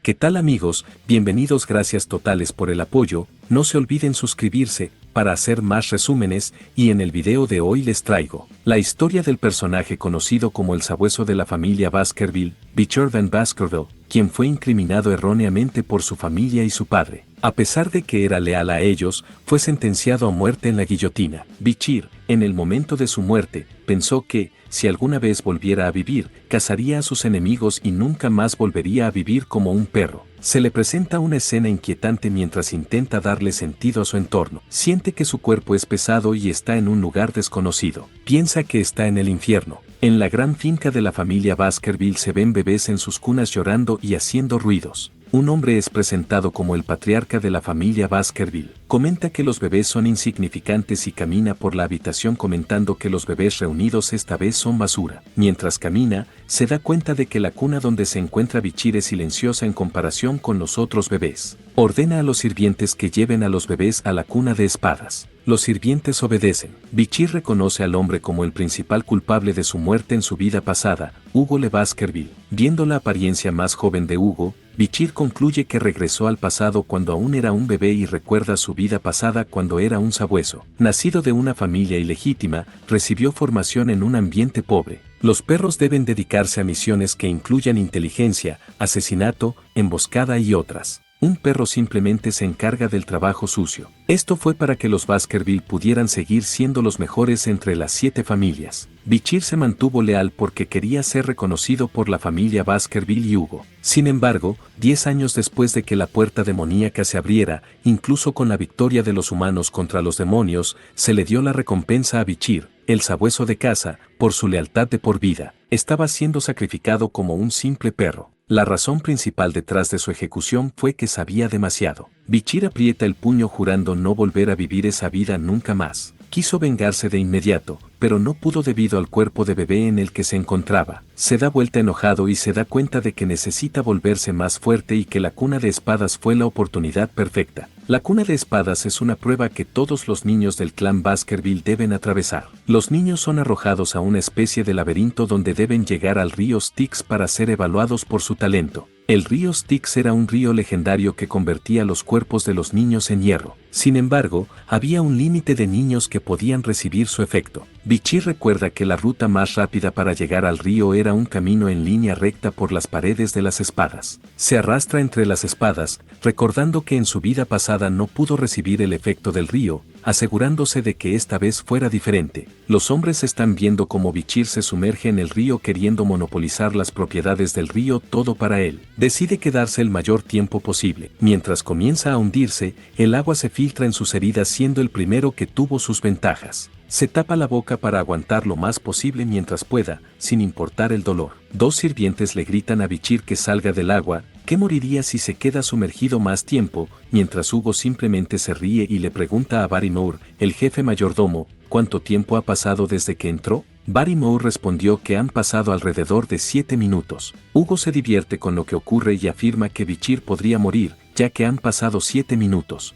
¿Qué tal amigos? Bienvenidos, gracias totales por el apoyo, no se olviden suscribirse para hacer más resúmenes y en el video de hoy les traigo la historia del personaje conocido como el sabueso de la familia Baskerville, Beecher Van Baskerville, quien fue incriminado erróneamente por su familia y su padre. A pesar de que era leal a ellos, fue sentenciado a muerte en la guillotina. Beecher, en el momento de su muerte, pensó que, si alguna vez volviera a vivir, cazaría a sus enemigos y nunca más volvería a vivir como un perro. Se le presenta una escena inquietante mientras intenta darle sentido a su entorno. Siente que su cuerpo es pesado y está en un lugar desconocido. Piensa que está en el infierno. En la gran finca de la familia Baskerville se ven bebés en sus cunas llorando y haciendo ruidos. Un hombre es presentado como el patriarca de la familia Baskerville. Comenta que los bebés son insignificantes y camina por la habitación comentando que los bebés reunidos esta vez son basura. Mientras camina, se da cuenta de que la cuna donde se encuentra Beecher es silenciosa en comparación con los otros bebés. Ordena a los sirvientes que lleven a los bebés a la cuna de espadas. Los sirvientes obedecen. Beecher reconoce al hombre como el principal culpable de su muerte en su vida pasada, Hugo Le Baskerville. Viendo la apariencia más joven de Hugo, Beecher concluye que regresó al pasado cuando aún era un bebé y recuerda su vida pasada cuando era un sabueso. Nacido de una familia ilegítima, recibió formación en un ambiente pobre. Los perros deben dedicarse a misiones que incluyan inteligencia, asesinato, emboscada y otras. Un perro simplemente se encarga del trabajo sucio. Esto fue para que los Baskerville pudieran seguir siendo los mejores entre las 7 familias. Beecher se mantuvo leal porque quería ser reconocido por la familia Baskerville y Hugo. Sin embargo, 10 años después de que la puerta demoníaca se abriera, incluso con la victoria de los humanos contra los demonios, se le dio la recompensa a Beecher, el sabueso de casa, por su lealtad de por vida. Estaba siendo sacrificado como un simple perro. La razón principal detrás de su ejecución fue que sabía demasiado. Beecher aprieta el puño jurando no volver a vivir esa vida nunca más. Quiso vengarse de inmediato, pero no pudo debido al cuerpo de bebé en el que se encontraba. Se da vuelta enojado y se da cuenta de que necesita volverse más fuerte y que la cuna de espadas fue la oportunidad perfecta. La cuna de espadas es una prueba que todos los niños del clan Baskerville deben atravesar. Los niños son arrojados a una especie de laberinto donde deben llegar al río Styx para ser evaluados por su talento. El río Styx era un río legendario que convertía los cuerpos de los niños en hierro. Sin embargo, había un límite de niños que podían recibir su efecto. Beecher recuerda que la ruta más rápida para llegar al río era un camino en línea recta por las paredes de las espadas. Se arrastra entre las espadas, recordando que en su vida pasada no pudo recibir el efecto del río, asegurándose de que esta vez fuera diferente. Los hombres están viendo cómo Beecher se sumerge en el río queriendo monopolizar las propiedades del río, todo para él. Decide quedarse el mayor tiempo posible. Mientras comienza a hundirse, el agua se filtra en sus heridas siendo el primero que tuvo sus ventajas. Se tapa la boca para aguantar lo más posible mientras pueda, sin importar el dolor. 2 sirvientes le gritan a Beecher que salga del agua, que moriría si se queda sumergido más tiempo, mientras Hugo simplemente se ríe y le pregunta a Barrymore, el jefe mayordomo, ¿cuánto tiempo ha pasado desde que entró? Barrymore respondió que han pasado alrededor de 7 minutos. Hugo se divierte con lo que ocurre y afirma que Beecher podría morir, ya que han pasado 7 minutos.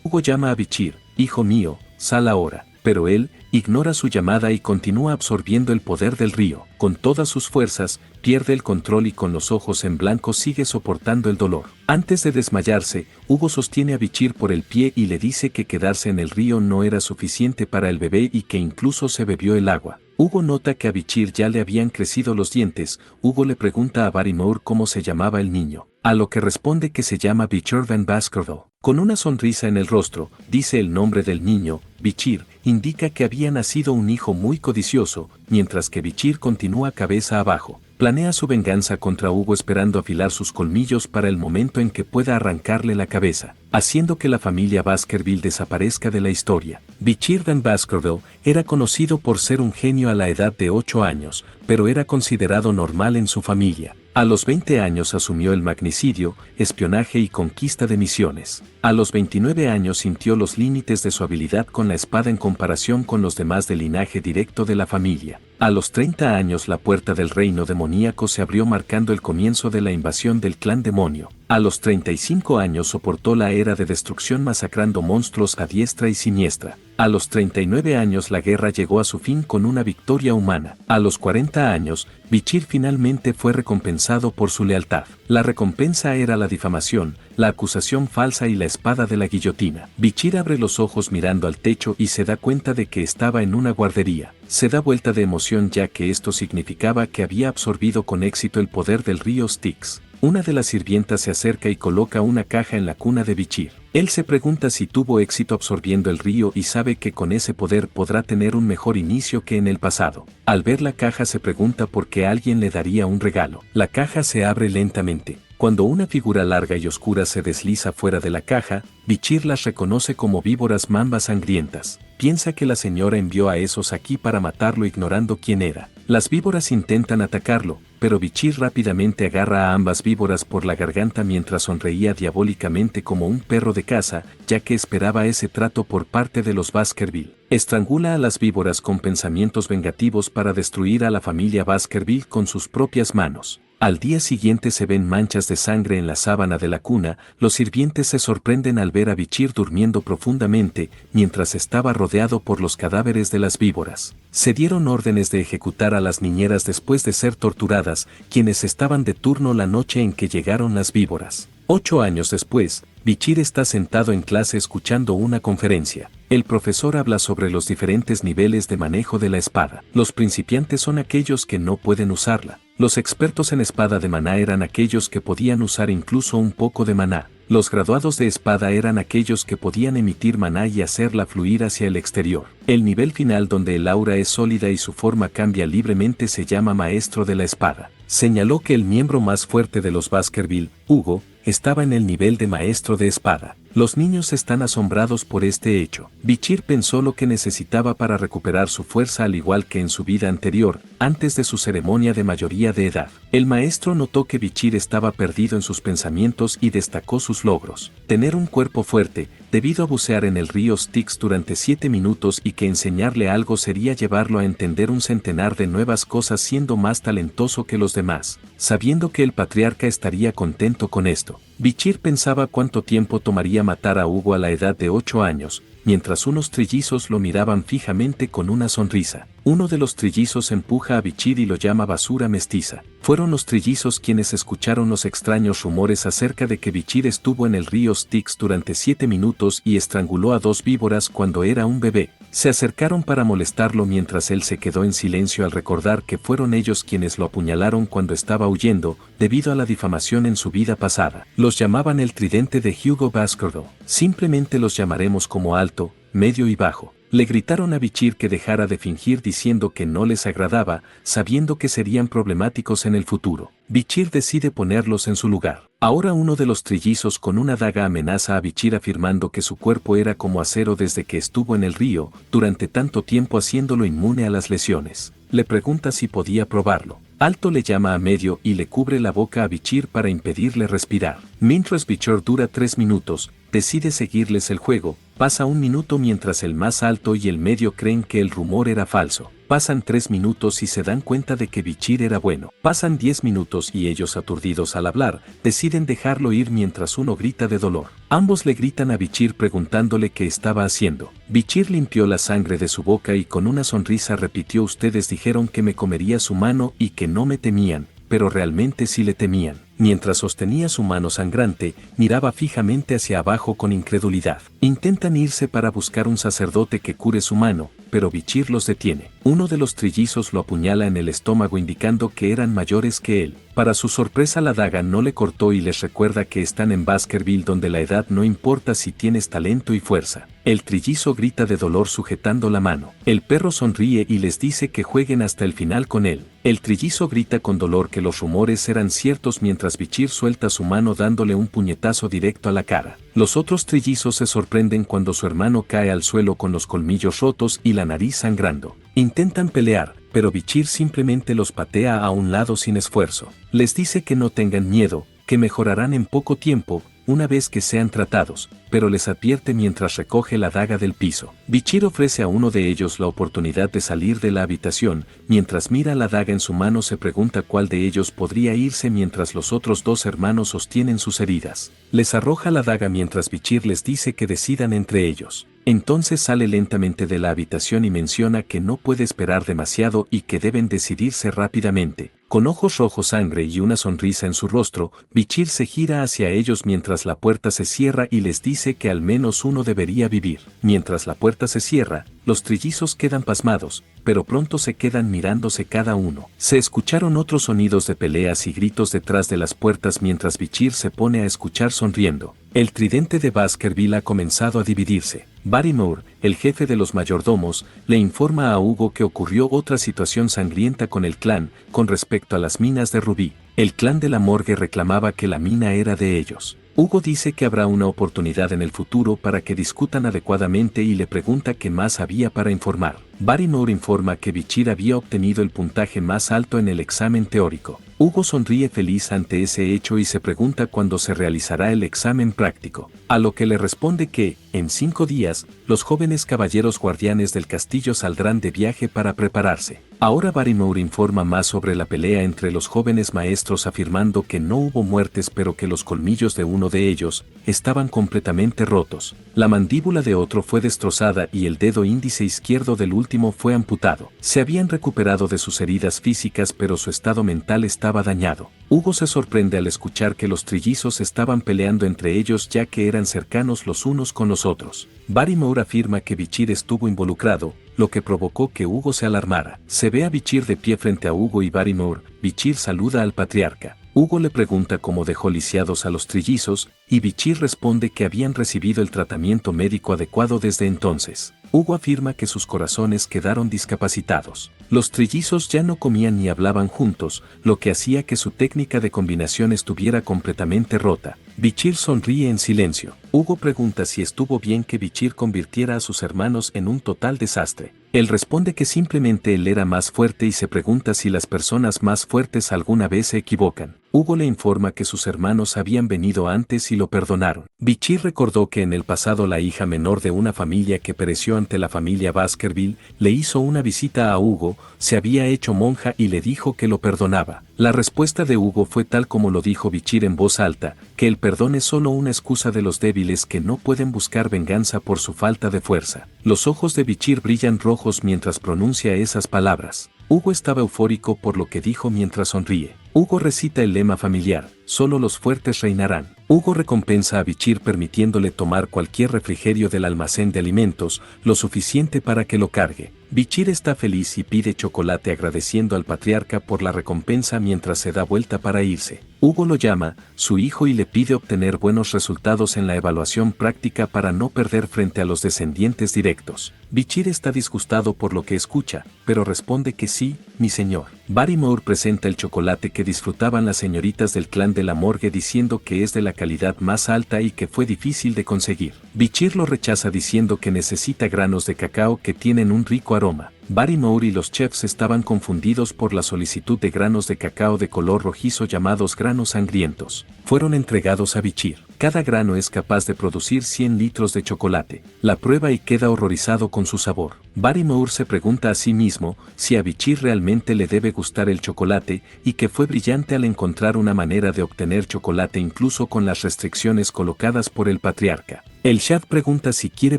Hugo llama a Beecher, hijo mío, sal ahora. Pero él ignora su llamada y continúa absorbiendo el poder del río. Con todas sus fuerzas, pierde el control y con los ojos en blanco sigue soportando el dolor. Antes de desmayarse, Hugo sostiene a Beecher por el pie y le dice que quedarse en el río no era suficiente para el bebé y que incluso se bebió el agua. Hugo nota que a Beecher ya le habían crecido los dientes. Hugo le pregunta a Barrymore cómo se llamaba el niño, a lo que responde que se llama Beecher Van Baskerville. Con una sonrisa en el rostro, dice el nombre del niño. Beecher indica que había nacido un hijo muy codicioso, mientras que Beecher continúa cabeza abajo. Planea su venganza contra Hugo esperando afilar sus colmillos para el momento en que pueda arrancarle la cabeza, haciendo que la familia Baskerville desaparezca de la historia. Beecher Van Baskerville era conocido por ser un genio a la edad de 8 años, pero era considerado normal en su familia. A los 20 años asumió el magnicidio, espionaje y conquista de misiones. A los 29 años sintió los límites de su habilidad con la espada en comparación con los demás del linaje directo de la familia. A los 30 años la puerta del reino demoníaco se abrió marcando el comienzo de la invasión del clan demonio. A los 35 años soportó la era de destrucción masacrando monstruos a diestra y siniestra. A los 39 años la guerra llegó a su fin con una victoria humana. A los 40 años, Bichir finalmente fue recompensado por su lealtad. La recompensa era la difamación, la acusación falsa y la espada de la guillotina. Bichir abre los ojos mirando al techo y se da cuenta de que estaba en una guardería. Se da vuelta de emoción ya que esto significaba que había absorbido con éxito el poder del río Styx. Una de las sirvientas se acerca y coloca una caja en la cuna de Bichir. Él se pregunta si tuvo éxito absorbiendo el río y sabe que con ese poder podrá tener un mejor inicio que en el pasado. Al ver la caja se pregunta por qué alguien le daría un regalo. La caja se abre lentamente. Cuando una figura larga y oscura se desliza fuera de la caja, Bichir las reconoce como víboras mambas sangrientas. Piensa que la señora envió a esos aquí para matarlo ignorando quién era. Las víboras intentan atacarlo, pero Bichir rápidamente agarra a ambas víboras por la garganta mientras sonreía diabólicamente como un perro de caza, ya que esperaba ese trato por parte de los Baskerville. Estrangula a las víboras con pensamientos vengativos para destruir a la familia Baskerville con sus propias manos. Al día siguiente se ven manchas de sangre en la sábana de la cuna. Los sirvientes se sorprenden al ver a Bichir durmiendo profundamente, mientras estaba rodeado por los cadáveres de las víboras. Se dieron órdenes de ejecutar a las niñeras después de ser torturadas, quienes estaban de turno la noche en que llegaron las víboras. 8 años después, Bichir está sentado en clase escuchando una conferencia. El profesor habla sobre los diferentes niveles de manejo de la espada. Los principiantes son aquellos que no pueden usarla. Los expertos en espada de maná eran aquellos que podían usar incluso un poco de maná. Los graduados de espada eran aquellos que podían emitir maná y hacerla fluir hacia el exterior. El nivel final donde el aura es sólida y su forma cambia libremente se llama maestro de la espada. Señaló que el miembro más fuerte de los Baskerville, Hugo, estaba en el nivel de maestro de espada. Los niños están asombrados por este hecho. Bichir pensó lo que necesitaba para recuperar su fuerza al igual que en su vida anterior, antes de su ceremonia de mayoría de edad. El maestro notó que Bichir estaba perdido en sus pensamientos y destacó sus logros. Tener un cuerpo fuerte, debido a bucear en el río Styx durante 7 minutos y que enseñarle algo sería llevarlo a entender un centenar de nuevas cosas siendo más talentoso que los demás, sabiendo que el patriarca estaría contento con esto. Bichir pensaba cuánto tiempo tomaría matar a Hugo a la edad de 8 años, mientras unos trillizos lo miraban fijamente con una sonrisa. Uno de los trillizos empuja a Bichir y lo llama basura mestiza. Fueron los trillizos quienes escucharon los extraños rumores acerca de que Bichir estuvo en el río Styx durante 7 minutos y estranguló a 2 víboras cuando era un bebé. Se acercaron para molestarlo mientras él se quedó en silencio al recordar que fueron ellos quienes lo apuñalaron cuando estaba huyendo, debido a la difamación en su vida pasada. Los llamaban el tridente de Hugo Baskerville. Simplemente los llamaremos como alto, medio y bajo. Le gritaron a Bichir que dejara de fingir diciendo que no les agradaba, sabiendo que serían problemáticos en el futuro. Bichir decide ponerlos en su lugar. Ahora uno de los trillizos con una daga amenaza a Bichir afirmando que su cuerpo era como acero desde que estuvo en el río, durante tanto tiempo haciéndolo inmune a las lesiones. Le pregunta si podía probarlo. Alto le llama a medio y le cubre la boca a Bichir para impedirle respirar. Mientras Bichir dura 3 minutos, decide seguirles el juego. Pasa 1 minuto mientras el más alto y el medio creen que el rumor era falso. Pasan 3 minutos y se dan cuenta de que Bichir era bueno. Pasan 10 minutos y ellos, aturdidos al hablar, deciden dejarlo ir mientras uno grita de dolor. Ambos le gritan a Bichir preguntándole qué estaba haciendo. Bichir limpió la sangre de su boca y con una sonrisa repitió: ustedes dijeron que me comería su mano y que no me temían, pero realmente sí le temían. Mientras sostenía su mano sangrante, miraba fijamente hacia abajo con incredulidad. Intentan irse para buscar un sacerdote que cure su mano, pero Bichir los detiene. Uno de los trillizos lo apuñala en el estómago indicando que eran mayores que él. Para su sorpresa la daga no le cortó y les recuerda que están en Baskerville donde la edad no importa si tienes talento y fuerza. El trillizo grita de dolor sujetando la mano. El perro sonríe y les dice que jueguen hasta el final con él. El trillizo grita con dolor que los rumores eran ciertos mientras Bichir suelta su mano dándole un puñetazo directo a la cara. Los otros trillizos se sorprenden cuando su hermano cae al suelo con los colmillos rotos y la nariz sangrando. Intentan pelear, pero Bichir simplemente los patea a un lado sin esfuerzo. Les dice que no tengan miedo, que mejorarán en poco tiempo. una vez que sean tratados, pero les advierte mientras recoge la daga del piso. Bichir ofrece a uno de ellos la oportunidad de salir de la habitación. Mientras mira la daga en su mano se pregunta cuál de ellos podría irse mientras los otros dos hermanos sostienen sus heridas. Les arroja la daga mientras Bichir les dice que decidan entre ellos. Entonces sale lentamente de la habitación y menciona que no puede esperar demasiado y que deben decidirse rápidamente. Con ojos rojos sangre y una sonrisa en su rostro, Bichir se gira hacia ellos mientras la puerta se cierra y les dice que al menos uno debería vivir. Mientras la puerta se cierra, los trillizos quedan pasmados, pero pronto se quedan mirándose cada uno. Se escucharon otros sonidos de peleas y gritos detrás de las puertas mientras Bichir se pone a escuchar sonriendo. El tridente de Baskerville ha comenzado a dividirse. Barrymore, el jefe de los mayordomos, le informa a Hugo que ocurrió otra situación sangrienta con el clan, con respecto a las minas de rubí. El clan de la morgue reclamaba que la mina era de ellos. Hugo dice que habrá una oportunidad en el futuro para que discutan adecuadamente y le pregunta qué más había para informar. Barrymore informa que Bichir había obtenido el puntaje más alto en el examen teórico. Hugo sonríe feliz ante ese hecho y se pregunta cuándo se realizará el examen práctico, a lo que le responde que, en 5 días, los jóvenes caballeros guardianes del castillo saldrán de viaje para prepararse. Ahora Barrymore informa más sobre la pelea entre los jóvenes maestros afirmando que no hubo muertes pero que los colmillos de uno de ellos estaban completamente rotos. La mandíbula de otro fue destrozada y el dedo índice izquierdo del último fue amputado. Se habían recuperado de sus heridas físicas pero su estado mental estaba dañado. Hugo se sorprende al escuchar que los trillizos estaban peleando entre ellos ya que eran cercanos los unos con los otros. Barrymore afirma que Bichir estuvo involucrado, lo que provocó que Hugo se alarmara. Se ve a Bichir de pie frente a Hugo y Barrymore. Bichir saluda al patriarca. Hugo le pregunta cómo dejó lisiados a los trillizos, y Bichir responde que habían recibido el tratamiento médico adecuado desde entonces. Hugo afirma que sus corazones quedaron discapacitados. Los trillizos ya no comían ni hablaban juntos, lo que hacía que su técnica de combinación estuviera completamente rota. Bichir sonríe en silencio. Hugo pregunta si estuvo bien que Bichir convirtiera a sus hermanos en un total desastre. Él responde que simplemente él era más fuerte y se pregunta si las personas más fuertes alguna vez se equivocan. Hugo le informa que sus hermanos habían venido antes y lo perdonaron. Bichir recordó que en el pasado la hija menor de una familia que pereció ante la familia Baskerville le hizo una visita a Hugo, se había hecho monja y le dijo que lo perdonaba. La respuesta de Hugo fue tal como lo dijo Bichir en voz alta, que el perdón es solo una excusa de los débiles que no pueden buscar venganza por su falta de fuerza. Los ojos de Bichir brillan rojos mientras pronuncia esas palabras. Hugo estaba eufórico por lo que dijo mientras sonríe. Hugo recita el lema familiar, solo los fuertes reinarán. Hugo recompensa a Bichir permitiéndole tomar cualquier refrigerio del almacén de alimentos, lo suficiente para que lo cargue. Bichir está feliz y pide chocolate agradeciendo al patriarca por la recompensa mientras se da vuelta para irse. Hugo lo llama, su hijo, y le pide obtener buenos resultados en la evaluación práctica para no perder frente a los descendientes directos. Bichir está disgustado por lo que escucha, pero responde que sí, mi señor. Barrymore presenta el chocolate que disfrutaban las señoritas del clan de la morgue diciendo que es de la calidad más alta y que fue difícil de conseguir. Bichir lo rechaza diciendo que necesita granos de cacao que tienen un rico aroma. Barrymore y los chefs estaban confundidos por la solicitud de granos de cacao de color rojizo llamados granos sangrientos. Fueron entregados a Bichir. Cada grano es capaz de producir 100 litros de chocolate. La prueba y queda horrorizado con su sabor. Barrymore se pregunta a sí mismo si a Bichir realmente le debe gustar el chocolate y que fue brillante al encontrar una manera de obtener chocolate incluso con las restricciones colocadas por el patriarca. El Shah pregunta si quiere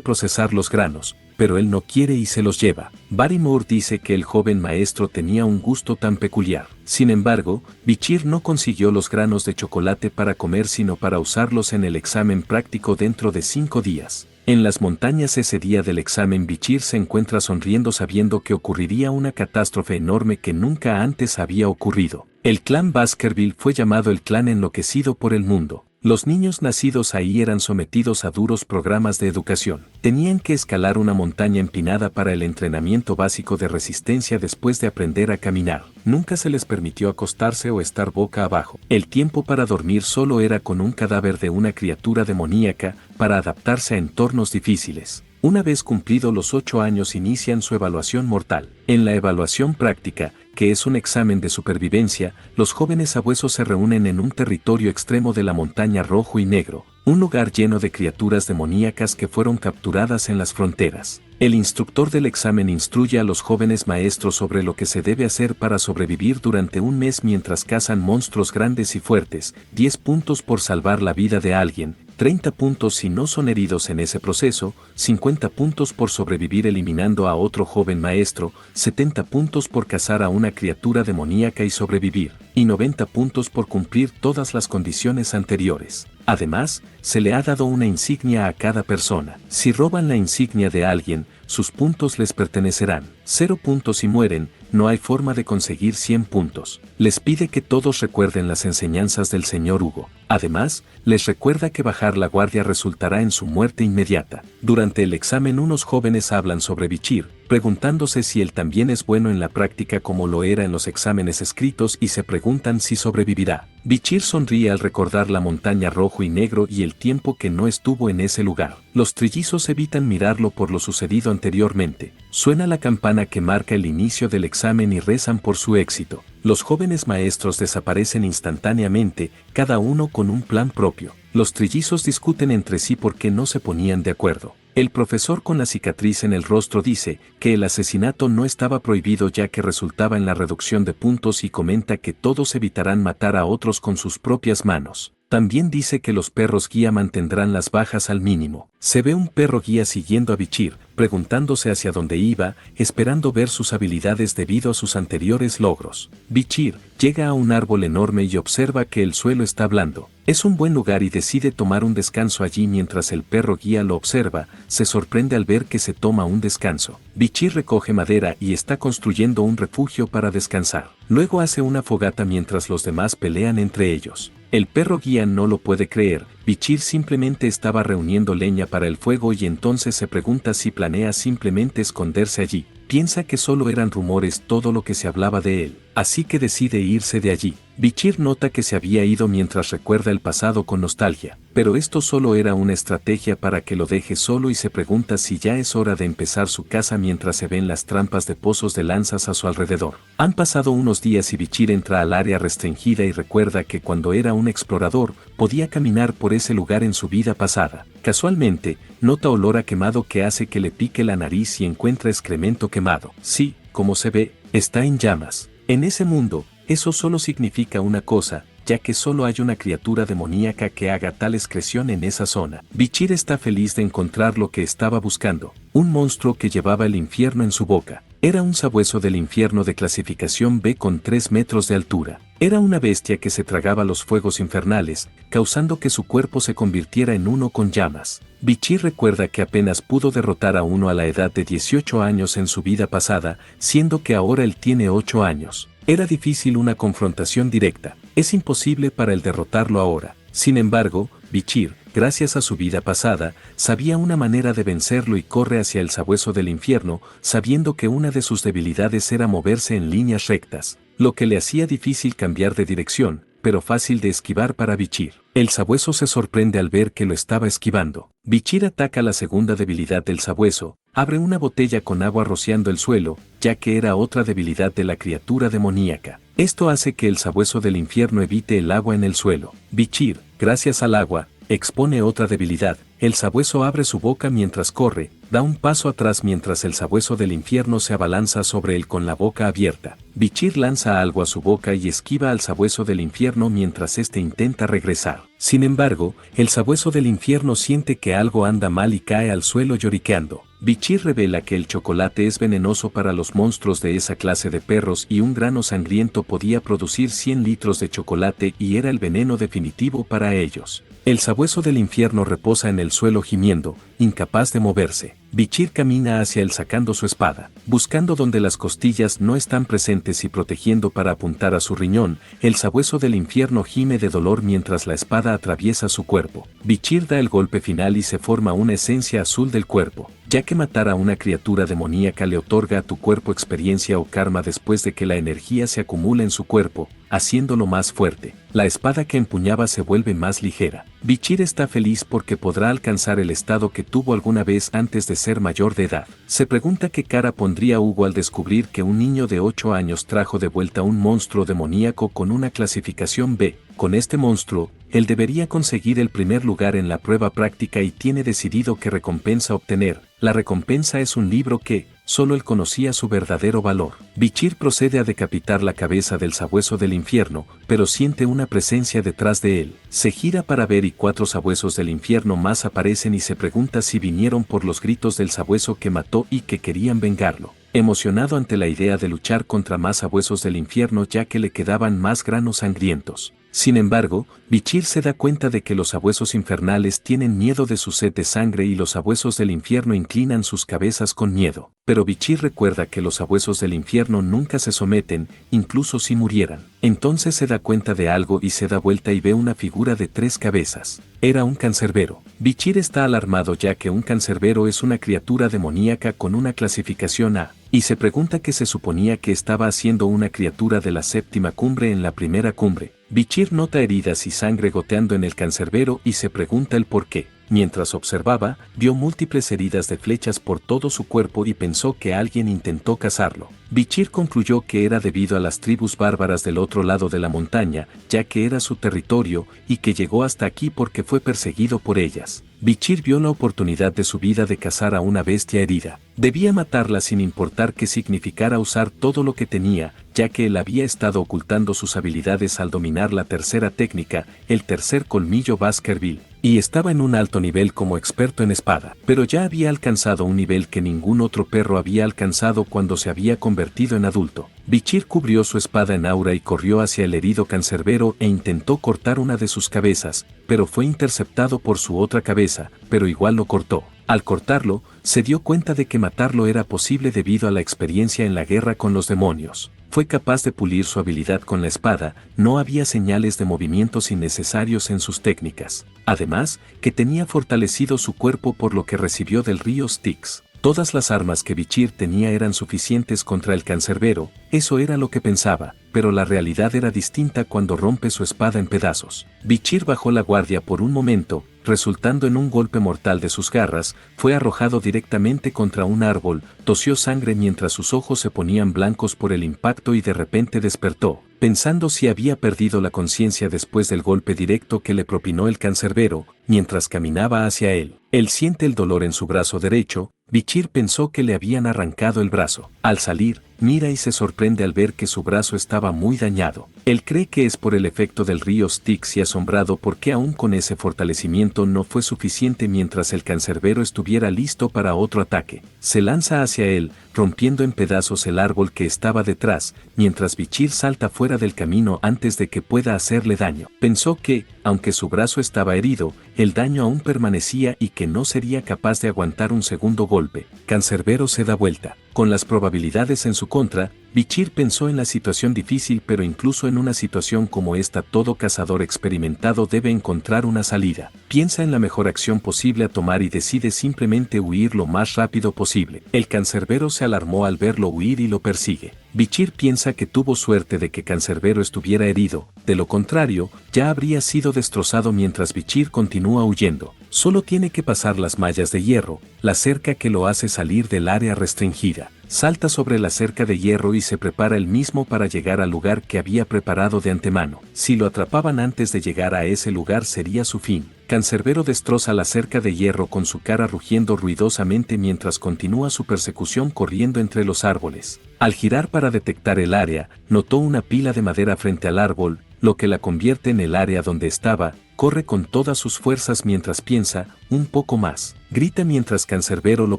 procesar los granos, pero él no quiere y se los lleva. Barrymore dice que el joven maestro tenía un gusto tan peculiar. Sin embargo, Bichir no consiguió los granos de chocolate para comer sino para usarlos en el examen práctico dentro de 5 días. En las montañas ese día del examen Bichir se encuentra sonriendo sabiendo que ocurriría una catástrofe enorme que nunca antes había ocurrido. El clan Baskerville fue llamado el clan enloquecido por el mundo. Los niños nacidos ahí eran sometidos a duros programas de educación. Tenían que escalar una montaña empinada para el entrenamiento básico de resistencia después de aprender a caminar. Nunca se les permitió acostarse o estar boca abajo. El tiempo para dormir solo era con un cadáver de una criatura demoníaca para adaptarse a entornos difíciles. Una vez cumplidos los 8 años inician su evaluación mortal. En la evaluación práctica, que es un examen de supervivencia, los jóvenes sabuesos se reúnen en un territorio extremo de la montaña rojo y negro, un lugar lleno de criaturas demoníacas que fueron capturadas en las fronteras. El instructor del examen instruye a los jóvenes maestros sobre lo que se debe hacer para sobrevivir durante un mes mientras cazan monstruos grandes y fuertes, 10 puntos por salvar la vida de alguien, 30 puntos si no son heridos en ese proceso, 50 puntos por sobrevivir eliminando a otro joven maestro, 70 puntos por cazar a una criatura demoníaca y sobrevivir, y 90 puntos por cumplir todas las condiciones anteriores. Además, se le ha dado una insignia a cada persona. Si roban la insignia de alguien, sus puntos les pertenecerán. 0 puntos si mueren, no hay forma de conseguir 100 puntos. Les pide que todos recuerden las enseñanzas del señor Hugo. Además, les recuerda que bajar la guardia resultará en su muerte inmediata. Durante el examen unos jóvenes hablan sobre Bichir, preguntándose si él también es bueno en la práctica como lo era en los exámenes escritos y se preguntan si sobrevivirá. Bichir sonríe al recordar la montaña rojo y negro y el tiempo que no estuvo en ese lugar. Los trillizos evitan mirarlo por lo sucedido anteriormente. Suena la campana que marca el inicio del examen y rezan por su éxito. Los jóvenes maestros desaparecen instantáneamente, cada uno con un plan propio. Los trillizos discuten entre sí porque no se ponían de acuerdo. El profesor con la cicatriz en el rostro dice que el asesinato no estaba prohibido ya que resultaba en la reducción de puntos y comenta que todos evitarán matar a otros con sus propias manos. También dice que los perros guía mantendrán las bajas al mínimo. Se ve un perro guía siguiendo a Bichir, preguntándose hacia dónde iba, esperando ver sus habilidades debido a sus anteriores logros. Bichir llega a un árbol enorme y observa que el suelo está blando. Es un buen lugar y decide tomar un descanso allí mientras el perro guía lo observa, se sorprende al ver que se toma un descanso. Bichir recoge madera y está construyendo un refugio para descansar. Luego hace una fogata mientras los demás pelean entre ellos. El perro guía no lo puede creer, Bichir simplemente estaba reuniendo leña para el fuego y entonces se pregunta si planea simplemente esconderse allí. Piensa que solo eran rumores todo lo que se hablaba de él, así que decide irse de allí. Bichir nota que se había ido mientras recuerda el pasado con nostalgia, pero esto solo era una estrategia para que lo deje solo y se pregunta si ya es hora de empezar su caza mientras se ven las trampas de pozos de lanzas a su alrededor. Han pasado unos días y Bichir entra al área restringida y recuerda que cuando era un explorador, podía caminar por ese lugar en su vida pasada. Casualmente, nota olor a quemado que hace que le pique la nariz y encuentra excremento quemado. Sí, como se ve, está en llamas. En ese mundo, eso solo significa una cosa, ya que solo hay una criatura demoníaca que haga tal excreción en esa zona. Bichir está feliz de encontrar lo que estaba buscando, un monstruo que llevaba el infierno en su boca. Era un sabueso del infierno de clasificación B con 3 metros de altura. Era una bestia que se tragaba los fuegos infernales, causando que su cuerpo se convirtiera en uno con llamas. Bichir recuerda que apenas pudo derrotar a uno a la edad de 18 años en su vida pasada, siendo que ahora él tiene 8 años. Era difícil una confrontación directa. Es imposible para él derrotarlo ahora. Sin embargo, Bichir, gracias a su vida pasada, sabía una manera de vencerlo y corre hacia el sabueso del infierno, sabiendo que una de sus debilidades era moverse en líneas rectas, lo que le hacía difícil cambiar de dirección, pero fácil de esquivar para Bichir. El sabueso se sorprende al ver que lo estaba esquivando. Bichir ataca la segunda debilidad del sabueso, abre una botella con agua rociando el suelo, ya que era otra debilidad de la criatura demoníaca. Esto hace que el sabueso del infierno evite el agua en el suelo. Bichir, gracias al agua, expone otra debilidad. El sabueso abre su boca mientras corre, da un paso atrás mientras el sabueso del infierno se abalanza sobre él con la boca abierta. Bichir lanza algo a su boca y esquiva al sabueso del infierno mientras éste intenta regresar. Sin embargo, el sabueso del infierno siente que algo anda mal y cae al suelo lloriqueando. Bichir revela que el chocolate es venenoso para los monstruos de esa clase de perros y un grano sangriento podía producir 100 litros de chocolate y era el veneno definitivo para ellos. El sabueso del infierno reposa en el suelo gimiendo, incapaz de moverse. Bichir camina hacia él sacando su espada, buscando donde las costillas no están presentes y protegiendo para apuntar a su riñón. El sabueso del infierno gime de dolor mientras la espada atraviesa su cuerpo. Bichir da el golpe final y se forma una esencia azul del cuerpo, ya que matar a una criatura demoníaca le otorga a tu cuerpo experiencia o karma después de que la energía se acumula en su cuerpo, haciéndolo más fuerte. La espada que empuñaba se vuelve más ligera. Bichir está feliz porque podrá alcanzar el estado que tuvo alguna vez antes de ser mayor de edad. Se pregunta qué cara pondría Hugo al descubrir que un niño de 8 años trajo de vuelta un monstruo demoníaco con una clasificación B, Con este monstruo, él debería conseguir el primer lugar en la prueba práctica y tiene decidido qué recompensa obtener. La recompensa es un libro que, solo él conocía su verdadero valor. Bichir procede a decapitar la cabeza del sabueso del infierno, pero siente una presencia detrás de él. Se gira para ver y 4 sabuesos del infierno más aparecen y se pregunta si vinieron por los gritos del sabueso que mató y que querían vengarlo. Emocionado ante la idea de luchar contra más sabuesos del infierno ya que le quedaban más granos sangrientos. Sin embargo, Bichir se da cuenta de que los sabuesos infernales tienen miedo de su sed de sangre y los sabuesos del infierno inclinan sus cabezas con miedo. Pero Bichir recuerda que los sabuesos del infierno nunca se someten, incluso si murieran. Entonces se da cuenta de algo y se da vuelta y ve una figura de 3 cabezas. Era un cancerbero. Bichir está alarmado ya que un cancerbero es una criatura demoníaca con una clasificación A, y se pregunta qué se suponía que estaba haciendo una criatura de la 7ª cumbre en la primera cumbre. Bichir nota heridas y sangre goteando en el cancerbero y se pregunta el por qué. Mientras observaba, vio múltiples heridas de flechas por todo su cuerpo y pensó que alguien intentó cazarlo. Bichir concluyó que era debido a las tribus bárbaras del otro lado de la montaña, ya que era su territorio, y que llegó hasta aquí porque fue perseguido por ellas. Bichir vio la oportunidad de su vida de cazar a una bestia herida. Debía matarla sin importar qué significara usar todo lo que tenía, ya que él había estado ocultando sus habilidades al dominar la tercera técnica, el tercer colmillo Baskerville, y estaba en un alto nivel como experto en espada, pero ya había alcanzado un nivel que ningún otro perro había alcanzado cuando se había convertido en adulto. Bichir cubrió su espada en aura y corrió hacia el herido cancerbero e intentó cortar una de sus cabezas, pero fue interceptado por su otra cabeza, pero igual lo cortó. Al cortarlo, se dio cuenta de que matarlo era posible debido a la experiencia en la guerra con los demonios. Fue capaz de pulir su habilidad con la espada, no había señales de movimientos innecesarios en sus técnicas. Además, que tenía fortalecido su cuerpo por lo que recibió del río Styx. Todas las armas que Bichir tenía eran suficientes contra el cancerbero, eso era lo que pensaba, pero la realidad era distinta cuando rompe su espada en pedazos. Bichir bajó la guardia por un momento, resultando en un golpe mortal de sus garras, fue arrojado directamente contra un árbol, tosió sangre mientras sus ojos se ponían blancos por el impacto y de repente despertó, pensando si había perdido la conciencia después del golpe directo que le propinó el cancerbero, mientras caminaba hacia él. Él siente el dolor en su brazo derecho. Bichir pensó que le habían arrancado el brazo. Al salir, mira y se sorprende al ver que su brazo estaba muy dañado. Él cree que es por el efecto del río Styx y asombrado porque aún con ese fortalecimiento no fue suficiente mientras el cancerbero estuviera listo para otro ataque. Se lanza hacia él, rompiendo en pedazos el árbol que estaba detrás, mientras Bichir salta fuera del camino antes de que pueda hacerle daño. Pensó que, aunque su brazo estaba herido, el daño aún permanecía y que no sería capaz de aguantar un segundo golpe. Cancerbero se da vuelta. Con las probabilidades en su contra, Bichir pensó en la situación difícil, pero incluso en una situación como esta todo cazador experimentado debe encontrar una salida. Piensa en la mejor acción posible a tomar y decide simplemente huir lo más rápido posible. El cancerbero se alarmó al verlo huir y lo persigue. Bichir piensa que tuvo suerte de que Cancerbero estuviera herido, de lo contrario, ya habría sido destrozado mientras Bichir continúa huyendo. Solo tiene que pasar las mallas de hierro, la cerca que lo hace salir del área restringida. Salta sobre la cerca de hierro y se prepara él mismo para llegar al lugar que había preparado de antemano. Si lo atrapaban antes de llegar a ese lugar sería su fin. Cancerbero destroza la cerca de hierro con su cara rugiendo ruidosamente mientras continúa su persecución corriendo entre los árboles. Al girar para detectar el área, notó una pila de madera frente al árbol, lo que la convierte en el área donde estaba. Corre con todas sus fuerzas mientras piensa, un poco más. Grita mientras Cancerbero lo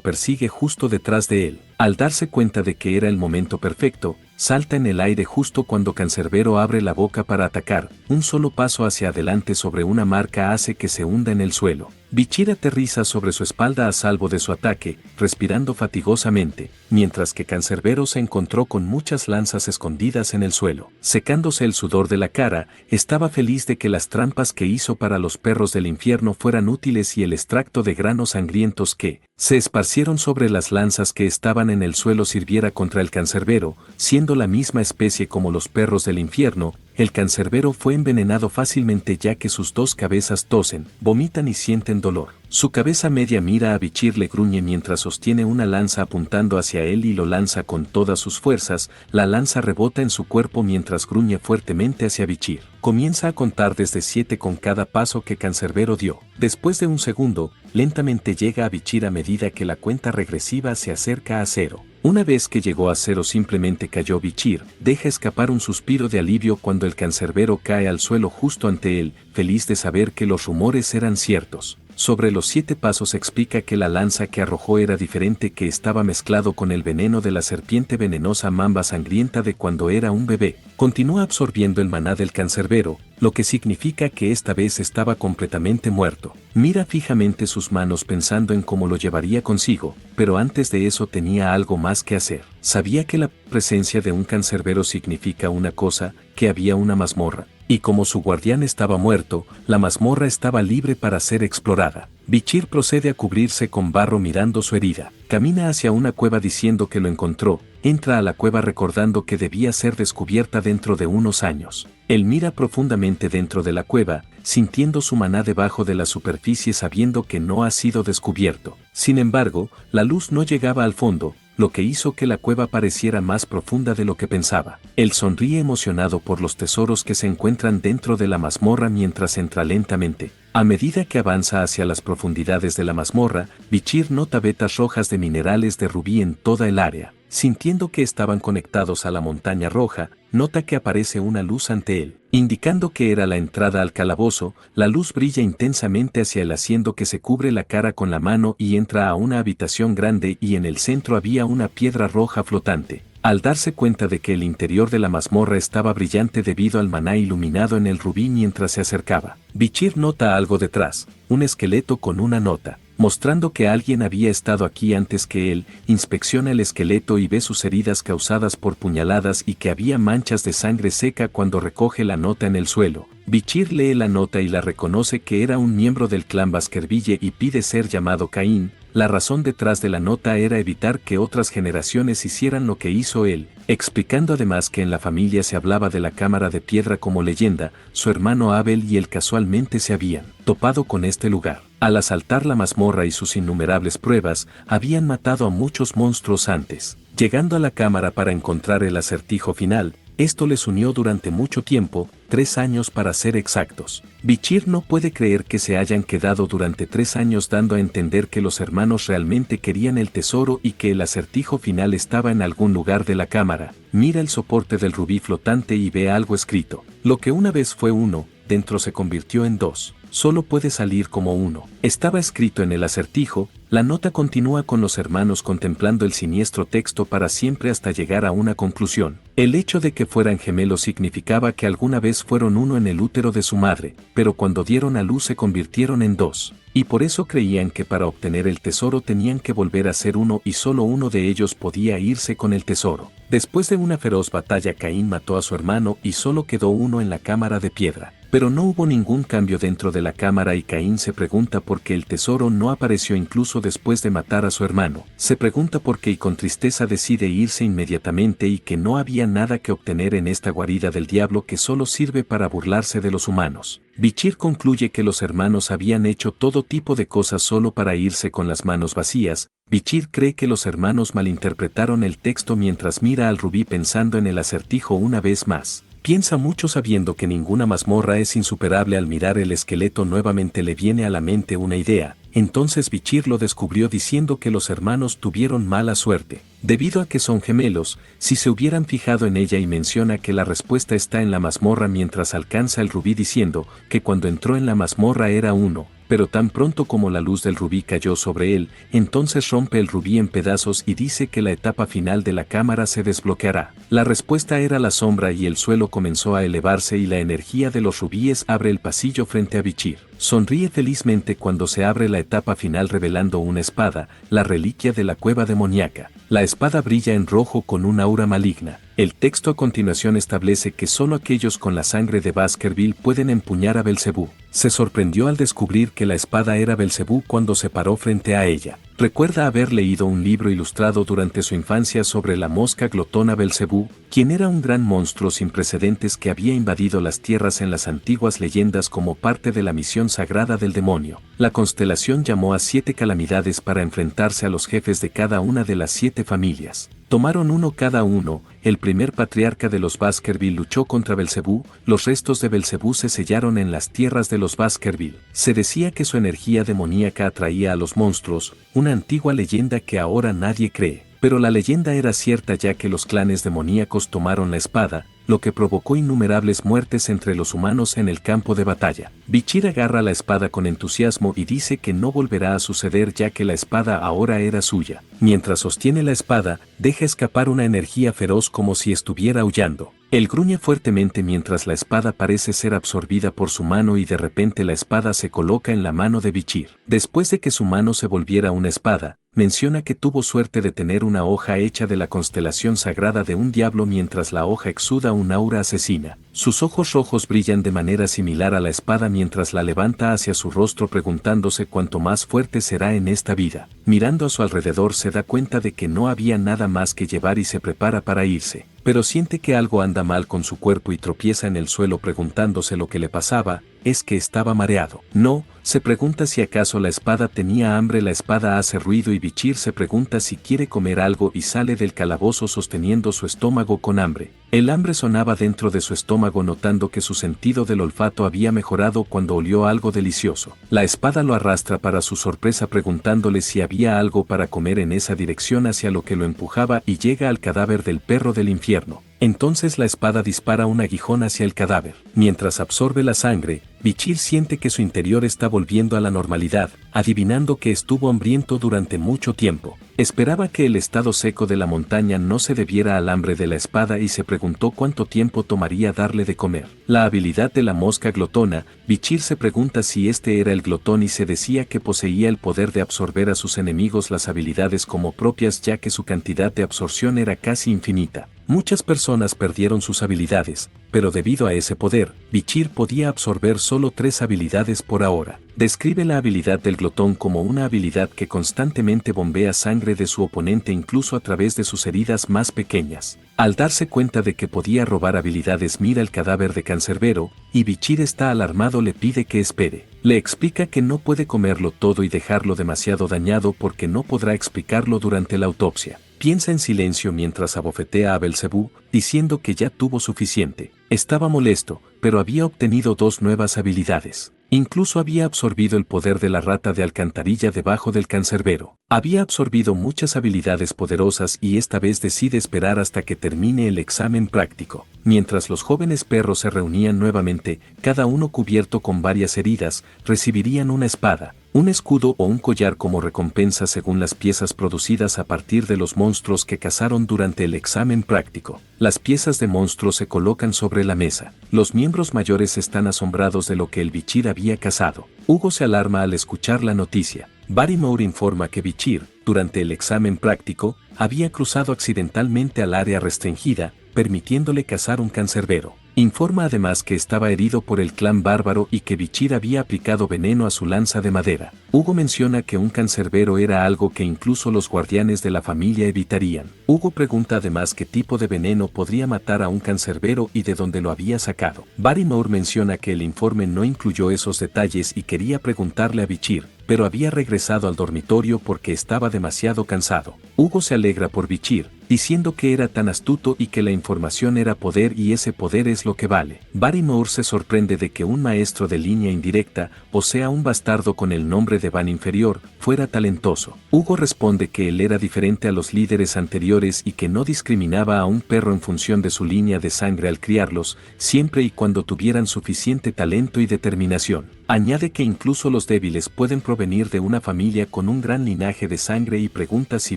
persigue justo detrás de él. Al darse cuenta de que era el momento perfecto, salta en el aire justo cuando Cancerbero abre la boca para atacar. Un solo paso hacia adelante sobre una marca hace que se hunda en el suelo. Bichir aterriza sobre su espalda a salvo de su ataque, respirando fatigosamente, mientras que Cancerbero se encontró con muchas lanzas escondidas en el suelo. Secándose el sudor de la cara, estaba feliz de que las trampas que hizo para los perros del infierno fueran útiles y el extracto de granos sangrientos que se esparcieron sobre las lanzas que estaban en el suelo sirviera contra el Cancerbero, siendo la misma especie como los perros del infierno. el cancerbero fue envenenado fácilmente ya que sus dos cabezas tosen, vomitan y sienten dolor. Su cabeza media mira a Bichir, le gruñe mientras sostiene una lanza apuntando hacia él y lo lanza con todas sus fuerzas. La lanza rebota en su cuerpo mientras gruñe fuertemente hacia Bichir. Comienza a contar desde 7 con cada paso que Cancerbero dio. Después de un segundo, lentamente llega a Bichir a medida que la cuenta regresiva se acerca a 0. Una vez que llegó a 0 simplemente cayó Bichir, deja escapar un suspiro de alivio cuando el cancerbero cae al suelo justo ante él, feliz de saber que los rumores eran ciertos. Sobre los 7 pasos explica que la lanza que arrojó era diferente, que estaba mezclado con el veneno de la serpiente venenosa mamba sangrienta de cuando era un bebé. Continúa absorbiendo el maná del cancerbero, lo que significa que esta vez estaba completamente muerto. Mira fijamente sus manos pensando en cómo lo llevaría consigo, pero antes de eso tenía algo más que hacer. Sabía que la presencia de un cancerbero significa una cosa, que había una mazmorra. Y como su guardián estaba muerto, la mazmorra estaba libre para ser explorada. Bichir procede a cubrirse con barro mirando su herida. Camina hacia una cueva diciendo que lo encontró. Entra a la cueva recordando que debía ser descubierta dentro de unos años. Él mira profundamente dentro de la cueva, sintiendo su maná debajo de la superficie, sabiendo que no ha sido descubierto. Sin embargo, la luz no llegaba al fondo, lo que hizo que la cueva pareciera más profunda de lo que pensaba. Él sonríe emocionado por los tesoros que se encuentran dentro de la mazmorra mientras entra lentamente. A medida que avanza hacia las profundidades de la mazmorra, Bichir nota vetas rojas de minerales de rubí en toda el área. Sintiendo que estaban conectados a la montaña roja, nota que aparece una luz ante él, indicando que era la entrada al calabozo. La luz brilla intensamente hacia él haciendo que se cubre la cara con la mano y entra a una habitación grande y en el centro había una piedra roja flotante. Al darse cuenta de que el interior de la mazmorra estaba brillante debido al maná iluminado en el rubí mientras se acercaba, Bichir nota algo detrás, un esqueleto con una nota, mostrando que alguien había estado aquí antes que él. Inspecciona el esqueleto y ve sus heridas causadas por puñaladas y que había manchas de sangre seca cuando recoge la nota en el suelo. Bichir lee la nota y la reconoce que era un miembro del clan Baskerville y pide ser llamado Caín. La razón detrás de la nota era evitar que otras generaciones hicieran lo que hizo él, explicando además que en la familia se hablaba de la cámara de piedra como leyenda. Su hermano Abel y él casualmente se habían topado con este lugar. Al asaltar la mazmorra y sus innumerables pruebas, habían matado a muchos monstruos antes. Llegando a la cámara para encontrar el acertijo final, esto les unió durante mucho tiempo, 3 años para ser exactos. Bichir no puede creer que se hayan quedado durante 3 años dando a entender que los hermanos realmente querían el tesoro y que el acertijo final estaba en algún lugar de la cámara. Mira el soporte del rubí flotante y ve algo escrito. Lo que una vez fue 1, dentro se convirtió en 2. Solo puede salir como 1. Estaba escrito en el acertijo. La nota continúa con los hermanos contemplando el siniestro texto para siempre hasta llegar a una conclusión. El hecho de que fueran gemelos significaba que alguna vez fueron 1 en el útero de su madre, pero cuando dieron a luz se convirtieron en 2. Y por eso creían que para obtener el tesoro tenían que volver a ser 1 y solo uno de ellos podía irse con el tesoro. Después de una feroz batalla, Caín mató a su hermano y solo quedó 1 en la cámara de piedra. Pero no hubo ningún cambio dentro de la cámara y Caín se pregunta por qué el tesoro no apareció incluso después de matar a su hermano. Se pregunta por qué y con tristeza decide irse inmediatamente y que no había nada que obtener en esta guarida del diablo que solo sirve para burlarse de los humanos. Bichir concluye que los hermanos habían hecho todo tipo de cosas solo para irse con las manos vacías. Bichir cree que los hermanos malinterpretaron el texto mientras mira al rubí pensando en el acertijo una vez más. Piensa mucho sabiendo que ninguna mazmorra es insuperable. Al mirar el esqueleto nuevamente le viene a la mente una idea. Entonces Bichir lo descubrió diciendo que los hermanos tuvieron mala suerte, debido a que son gemelos. Si se hubieran fijado en ella, y menciona que la respuesta está en la mazmorra mientras alcanza el rubí diciendo que cuando entró en la mazmorra era 1. Pero tan pronto como la luz del rubí cayó sobre él, entonces rompe el rubí en pedazos y dice que la etapa final de la cámara se desbloqueará. La respuesta era la sombra y el suelo comenzó a elevarse y la energía de los rubíes abre el pasillo frente a Bichir. Sonríe felizmente cuando se abre la etapa final revelando una espada, la reliquia de la cueva demoníaca. La espada brilla en rojo con un aura maligna. El texto a continuación establece que solo aquellos con la sangre de Baskerville pueden empuñar a Belcebú. Se sorprendió al descubrir que la espada era Belcebú cuando se paró frente a ella. Recuerda haber leído un libro ilustrado durante su infancia sobre la mosca glotona Belcebú, quien era un gran monstruo sin precedentes que había invadido las tierras en las antiguas leyendas como parte de la misión sagrada del demonio. La constelación llamó a 7 calamidades para enfrentarse a los jefes de cada una de las 7 familias. Tomaron uno cada uno. El primer patriarca de los Baskerville luchó contra Belcebú, los restos de Belcebú se sellaron en las tierras de los Baskerville. Se decía que su energía demoníaca atraía a los monstruos, una antigua leyenda que ahora nadie cree. Pero la leyenda era cierta ya que los clanes demoníacos tomaron la espada, lo que provocó innumerables muertes entre los humanos en el campo de batalla. Bichir agarra la espada con entusiasmo y dice que no volverá a suceder ya que la espada ahora era suya. Mientras sostiene la espada, deja escapar una energía feroz como si estuviera aullando. Él gruñe fuertemente mientras la espada parece ser absorbida por su mano y de repente la espada se coloca en la mano de Bichir. Después de que su mano se volviera una espada, menciona que tuvo suerte de tener una hoja hecha de la constelación sagrada de un diablo mientras la hoja exuda un aura asesina. Sus ojos rojos brillan de manera similar a la espada mientras la levanta hacia su rostro preguntándose cuánto más fuerte será en esta vida. Mirando a su alrededor se da cuenta de que no había nada más que llevar y se prepara para irse. Pero siente que algo anda mal con su cuerpo y tropieza en el suelo preguntándose lo que le pasaba, es que estaba mareado. No, se pregunta si acaso la espada tenía hambre, la espada hace ruido y Bichir se pregunta si quiere comer algo y sale del calabozo sosteniendo su estómago con hambre. El hambre sonaba dentro de su estómago notando que su sentido del olfato había mejorado cuando olió algo delicioso. La espada lo arrastra para su sorpresa preguntándole si había algo para comer en esa dirección hacia lo que lo empujaba y llega al cadáver del perro del infierno. Entonces la espada dispara un aguijón hacia el cadáver. Mientras absorbe la sangre, Bichir siente que su interior está volviendo a la normalidad, adivinando que estuvo hambriento durante mucho tiempo. Esperaba que el estado seco de la montaña no se debiera al hambre de la espada y se preguntó cuánto tiempo tomaría darle de comer. La habilidad de la mosca glotona, Bichir se pregunta si este era el glotón y se decía que poseía el poder de absorber a sus enemigos las habilidades como propias ya que su cantidad de absorción era casi infinita. Muchas personas perdieron sus habilidades, pero debido a ese poder, Bichir podía absorber solo 3 habilidades por ahora. Describe la habilidad del glotón como una habilidad que constantemente bombea sangre de su oponente incluso a través de sus heridas más pequeñas. Al darse cuenta de que podía robar habilidades mira el cadáver de Cancerbero, y Bichir está alarmado le pide que espere. Le explica que no puede comerlo todo y dejarlo demasiado dañado porque no podrá explicarlo durante la autopsia. Piensa en silencio mientras abofetea a Belcebú, diciendo que ya tuvo suficiente. Estaba molesto, pero había obtenido 2 nuevas habilidades. Incluso había absorbido el poder de la rata de alcantarilla debajo del Cancerbero. Había absorbido muchas habilidades poderosas y esta vez decide esperar hasta que termine el examen práctico. Mientras los jóvenes perros se reunían nuevamente, cada uno cubierto con varias heridas, recibirían una espada, un escudo o un collar como recompensa según las piezas producidas a partir de los monstruos que cazaron durante el examen práctico. Las piezas de monstruos se colocan sobre la mesa. Los miembros mayores están asombrados de lo que el Bichir había cazado. Hugo se alarma al escuchar la noticia. Barrymore informa que Bichir, durante el examen práctico, había cruzado accidentalmente al área restringida, permitiéndole cazar un cancerbero. Informa además que estaba herido por el clan bárbaro y que Bichir había aplicado veneno a su lanza de madera. Hugo menciona que un cancerbero era algo que incluso los guardianes de la familia evitarían. Hugo pregunta además qué tipo de veneno podría matar a un cancerbero y de dónde lo había sacado. Barrymore menciona que el informe no incluyó esos detalles y quería preguntarle a Bichir, pero había regresado al dormitorio porque estaba demasiado cansado. Hugo se alegra por Bichir, diciendo que era tan astuto y que la información era poder y ese poder es lo que vale. Barrymore se sorprende de que un maestro de línea indirecta, o sea un bastardo con el nombre de Van inferior, fuera talentoso. Hugo responde que él era diferente a los líderes anteriores y que no discriminaba a un perro en función de su línea de sangre al criarlos, siempre y cuando tuvieran suficiente talento y determinación. Añade que incluso los débiles pueden provenir de una familia con un gran linaje de sangre y pregunta si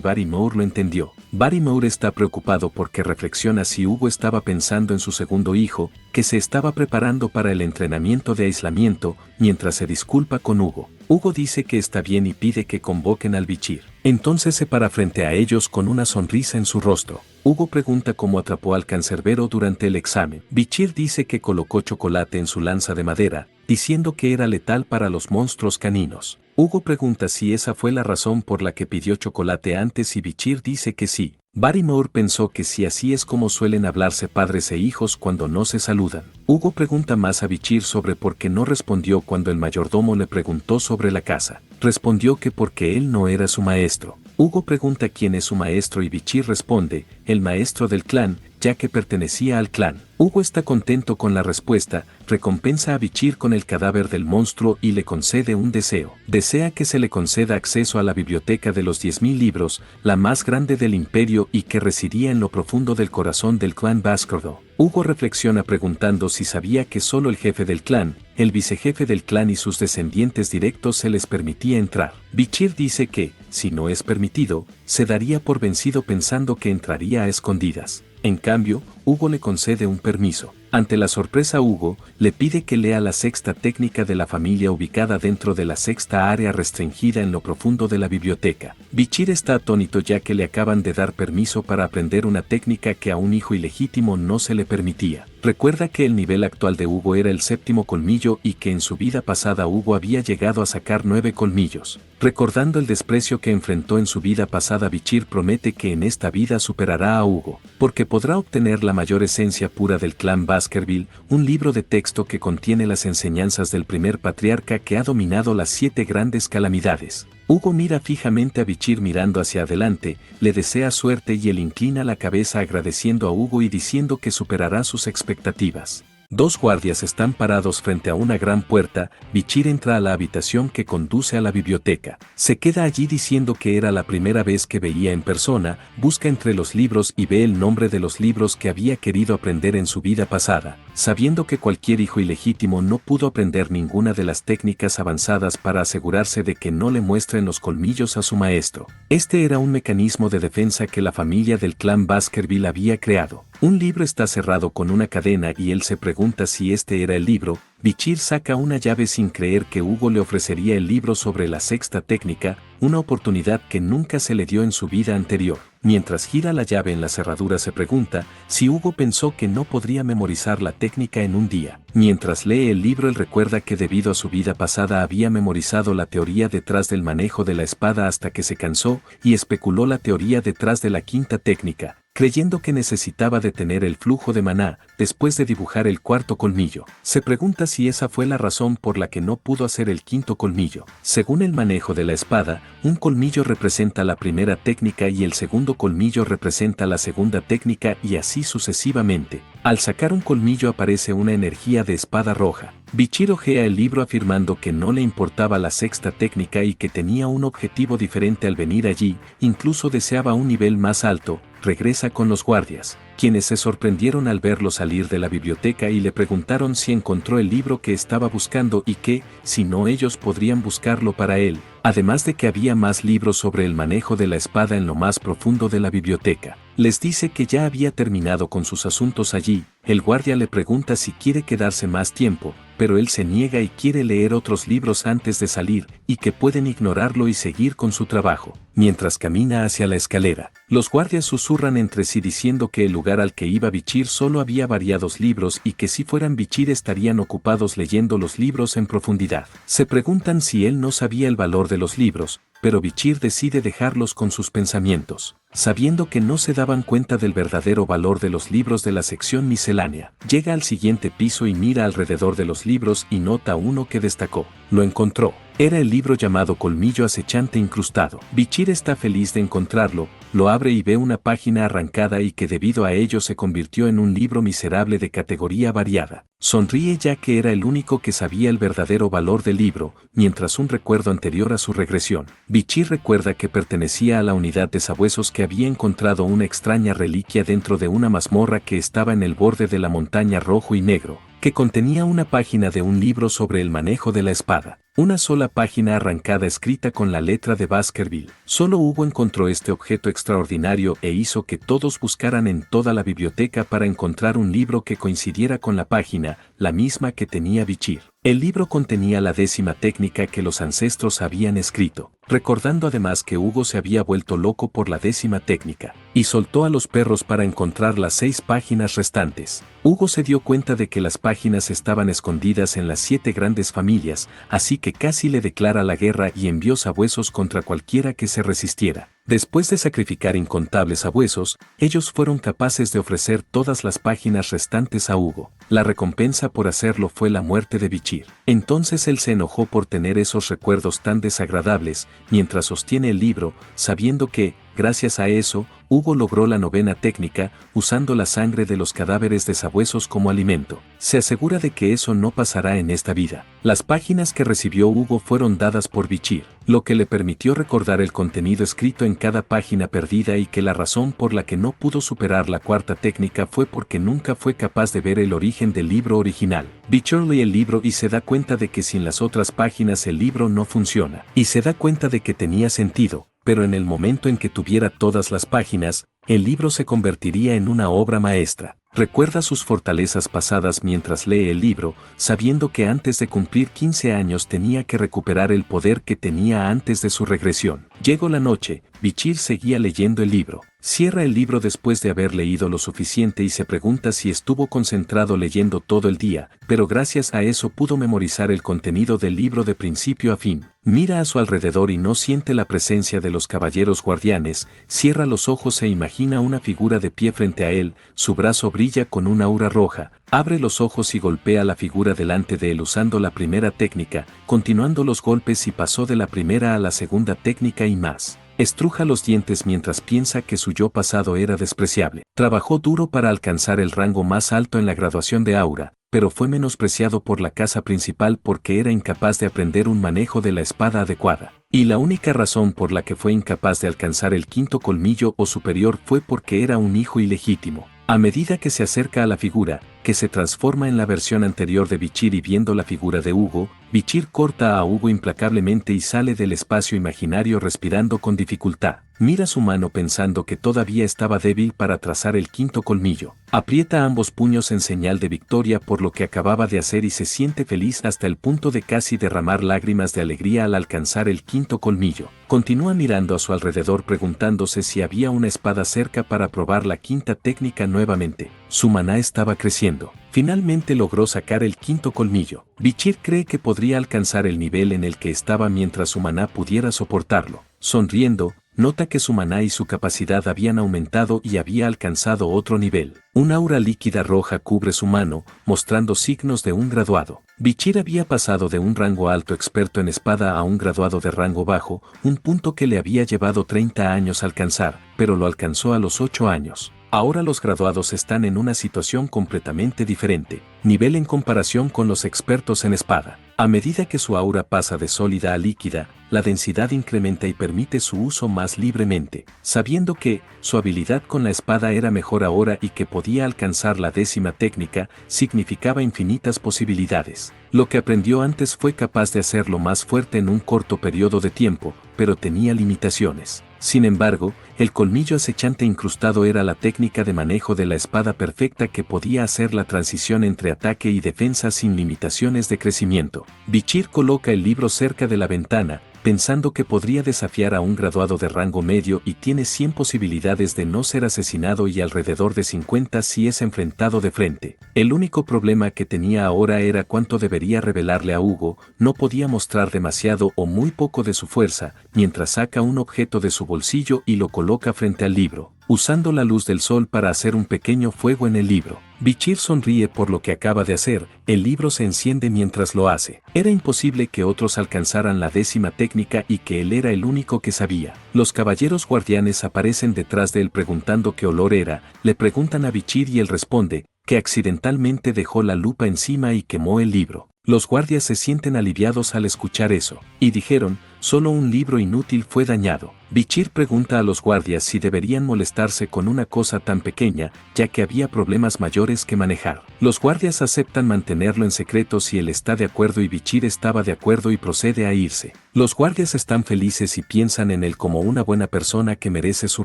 Barrymore lo entendió. Barrymore está preocupado porque reflexiona si Hugo estaba pensando en su segundo hijo, que se estaba preparando para el entrenamiento de aislamiento, mientras se disculpa con Hugo. Hugo dice que está bien y pide que convoquen al bichir. Entonces se para frente a ellos con una sonrisa en su rostro. Hugo pregunta cómo atrapó al cancerbero durante el examen. Bichir dice que colocó chocolate en su lanza de madera, diciendo que era letal para los monstruos caninos. Hugo pregunta si esa fue la razón por la que pidió chocolate antes y Bichir dice que sí. Barrymore pensó que si así es como suelen hablarse padres e hijos cuando no se saludan. Hugo pregunta más a Bichir sobre por qué no respondió cuando el mayordomo le preguntó sobre la casa. Respondió que porque él no era su maestro. Hugo pregunta quién es su maestro y Bichir responde, el maestro del clan, ya que pertenecía al clan. Hugo está contento con la respuesta, recompensa a Bichir con el cadáver del monstruo y le concede un deseo. Desea que se le conceda acceso a la biblioteca de los 10.000 libros, la más grande del imperio y que residía en lo profundo del corazón del clan Baskerville. Hugo reflexiona preguntando si sabía que solo el jefe del clan, el vicejefe del clan y sus descendientes directos se les permitía entrar. Bichir dice que, si no es permitido, se daría por vencido pensando que entraría a escondidas. En cambio, Hugo le concede un permiso. Ante la sorpresa, Hugo le pide que lea la sexta técnica de la familia ubicada dentro de la sexta área restringida en lo profundo de la biblioteca. Bichir está atónito ya que le acaban de dar permiso para aprender una técnica que a un hijo ilegítimo no se le permitía. Recuerda que el nivel actual de Hugo era el 7º colmillo y que en su vida pasada Hugo había llegado a sacar 9 colmillos. Recordando el desprecio que enfrentó en su vida pasada, Bichir promete que en esta vida superará a Hugo, porque podrá obtener la mayor esencia pura del clan Baskerville, un libro de texto que contiene las enseñanzas del primer patriarca que ha dominado las 7 grandes calamidades. Hugo mira fijamente a Bichir mirando hacia adelante, le desea suerte y él inclina la cabeza agradeciendo a Hugo y diciendo que superará sus expectativas. 2 guardias están parados frente a una gran puerta. Bichir entra a la habitación que conduce a la biblioteca. Se queda allí diciendo que era la primera vez que veía en persona, busca entre los libros y ve el nombre de los libros que había querido aprender en su vida pasada, sabiendo que cualquier hijo ilegítimo no pudo aprender ninguna de las técnicas avanzadas para asegurarse de que no le muestren los colmillos a su maestro. Este era un mecanismo de defensa que la familia del clan Baskerville había creado. Un libro está cerrado con una cadena y él se pregunta si este era el libro. Bichir saca una llave sin creer que Hugo le ofrecería el libro sobre la sexta técnica, una oportunidad que nunca se le dio en su vida anterior. Mientras gira la llave en la cerradura se pregunta si Hugo pensó que no podría memorizar la técnica en un día. Mientras lee el libro él recuerda que debido a su vida pasada había memorizado la teoría detrás del manejo de la espada hasta que se cansó y especuló la teoría detrás de la quinta técnica, creyendo que necesitaba detener el flujo de maná después de dibujar el 4.º colmillo. Se pregunta si esa fue la razón por la que no pudo hacer el 5.º colmillo. Según el manejo de la espada, un colmillo representa la primera técnica y el segundo colmillo representa la segunda técnica y así sucesivamente. Al sacar un colmillo aparece una energía de espada roja. Bichir ojea el libro afirmando que no le importaba la sexta técnica y que tenía un objetivo diferente al venir allí, incluso deseaba un nivel más alto. Regresa con los guardias, quienes se sorprendieron al verlo salir de la biblioteca y le preguntaron si encontró el libro que estaba buscando y que, si no, ellos podrían buscarlo para él, además de que había más libros sobre el manejo de la espada en lo más profundo de la biblioteca. Les dice que ya había terminado con sus asuntos allí. El guardia le pregunta si quiere quedarse más tiempo, pero él se niega y quiere leer otros libros antes de salir, y que pueden ignorarlo y seguir con su trabajo. Mientras camina hacia la escalera, los guardias susurran entre sí diciendo que el lugar al que iba Bichir solo había variados libros y que si fueran Bichir estarían ocupados leyendo los libros en profundidad. Se preguntan si él no sabía el valor de los libros, pero Bichir decide dejarlos con sus pensamientos, sabiendo que no se daban cuenta del verdadero valor de los libros de la sección miscelánea. Llega al siguiente piso y mira alrededor de los libros y nota uno que destacó. Lo encontró. Era el libro llamado Colmillo Acechante Incrustado. Bichir está feliz de encontrarlo, lo abre y ve una página arrancada y que debido a ello se convirtió en un libro miserable de categoría variada. Sonríe ya que era el único que sabía el verdadero valor del libro, mientras un recuerdo anterior a su regresión. Bichir recuerda que pertenecía a la unidad de sabuesos que había encontrado una extraña reliquia dentro de una mazmorra que estaba en el borde de la montaña rojo y negro, que contenía una página de un libro sobre el manejo de la espada. Una sola página arrancada escrita con la letra de Baskerville. Solo Hugo encontró este objeto extraordinario e hizo que todos buscaran en toda la biblioteca para encontrar un libro que coincidiera con la página, la misma que tenía Bichir. El libro contenía la 10ª técnica que los ancestros habían escrito, recordando además que Hugo se había vuelto loco por la 10ª técnica, y soltó a los perros para encontrar las 6 páginas restantes. Hugo se dio cuenta de que las páginas estaban escondidas en las 7 grandes familias, así que casi le declara la guerra y envió sabuesos contra cualquiera que se resistiera. Después de sacrificar incontables sabuesos, ellos fueron capaces de ofrecer todas las páginas restantes a Hugo. La recompensa por hacerlo fue la muerte de Bichir. Entonces él se enojó por tener esos recuerdos tan desagradables, mientras sostiene el libro, sabiendo que, gracias a eso, Hugo logró la 9ª técnica, usando la sangre de los cadáveres de sabuesos como alimento. Se asegura de que eso no pasará en esta vida. Las páginas que recibió Hugo fueron dadas por Bichir, lo que le permitió recordar el contenido escrito en cada página perdida y que la razón por la que no pudo superar la 4ª técnica fue porque nunca fue capaz de ver el origen del libro original. Bichir lee el libro y se da cuenta de que sin las otras páginas el libro no funciona, y se da cuenta de que tenía sentido. Pero en el momento en que tuviera todas las páginas, el libro se convertiría en una obra maestra. Recuerda sus fortalezas pasadas mientras lee el libro, sabiendo que antes de cumplir 15 años tenía que recuperar el poder que tenía antes de su regresión. Llegó la noche, Bichir seguía leyendo el libro. Cierra el libro después de haber leído lo suficiente y se pregunta si estuvo concentrado leyendo todo el día, pero gracias a eso pudo memorizar el contenido del libro de principio a fin. Mira a su alrededor y no siente la presencia de los caballeros guardianes, cierra los ojos e imagina una figura de pie frente a él, su brazo brilla con una aura roja, abre los ojos y golpea la figura delante de él usando la 1ª técnica, continuando los golpes y pasó de la 1ª a la 2ª técnica y más. Estruja los dientes mientras piensa que su yo pasado era despreciable. Trabajó duro para alcanzar el rango más alto en la graduación de Aura, pero fue menospreciado por la casa principal porque era incapaz de aprender un manejo de la espada adecuada. Y la única razón por la que fue incapaz de alcanzar el 5º colmillo o superior fue porque era un hijo ilegítimo. A medida que se acerca a la figura, que se transforma en la versión anterior de Bichir y viendo la figura de Hugo, Bichir corta a Hugo implacablemente y sale del espacio imaginario respirando con dificultad. Mira su mano pensando que todavía estaba débil para trazar el 5º colmillo. Aprieta ambos puños en señal de victoria por lo que acababa de hacer y se siente feliz hasta el punto de casi derramar lágrimas de alegría al alcanzar el 5º colmillo. Continúa mirando a su alrededor preguntándose si había una espada cerca para probar la 5ª técnica nuevamente. Su maná estaba creciendo. Finalmente logró sacar el 5º colmillo. Bichir cree que podría alcanzar el nivel en el que estaba mientras su maná pudiera soportarlo. Sonriendo, nota que su maná y su capacidad habían aumentado y había alcanzado otro nivel. Un aura líquida roja cubre su mano, mostrando signos de un graduado. Bichir había pasado de un rango alto experto en espada a un graduado de rango bajo, un punto que le había llevado 30 años alcanzar, pero lo alcanzó a los 8 años. Ahora los graduados están en una situación completamente diferente, nivel en comparación con los expertos en espada. A medida que su aura pasa de sólida a líquida, la densidad incrementa y permite su uso más libremente, sabiendo que su habilidad con la espada era mejor ahora y que podía alcanzar la 10ª técnica, significaba infinitas posibilidades. Lo que aprendió antes fue capaz de hacerlo más fuerte en un corto periodo de tiempo, pero tenía limitaciones. Sin embargo, el colmillo acechante incrustado era la técnica de manejo de la espada perfecta que podía hacer la transición entre ataque y defensa sin limitaciones de crecimiento. Bichir coloca el libro cerca de la ventana, pensando que podría desafiar a un graduado de rango medio y tiene 100 posibilidades de no ser asesinado y alrededor de 50 si es enfrentado de frente. El único problema que tenía ahora era cuánto debería revelarle a Hugo, no podía mostrar demasiado o muy poco de su fuerza, mientras saca un objeto de su bolsillo y lo coloca frente al libro, usando la luz del sol para hacer un pequeño fuego en el libro. Bichir sonríe por lo que acaba de hacer, el libro se enciende mientras lo hace. Era imposible que otros alcanzaran la 10ª técnica y que él era el único que sabía. Los caballeros guardianes aparecen detrás de él preguntando qué olor era, le preguntan a Bichir y él responde que accidentalmente dejó la lupa encima y quemó el libro. Los guardias se sienten aliviados al escuchar eso, y dijeron, solo un libro inútil fue dañado. Bichir pregunta a los guardias si deberían molestarse con una cosa tan pequeña, ya que había problemas mayores que manejar. Los guardias aceptan mantenerlo en secreto si él está de acuerdo y Bichir estaba de acuerdo y procede a irse. Los guardias están felices y piensan en él como una buena persona que merece su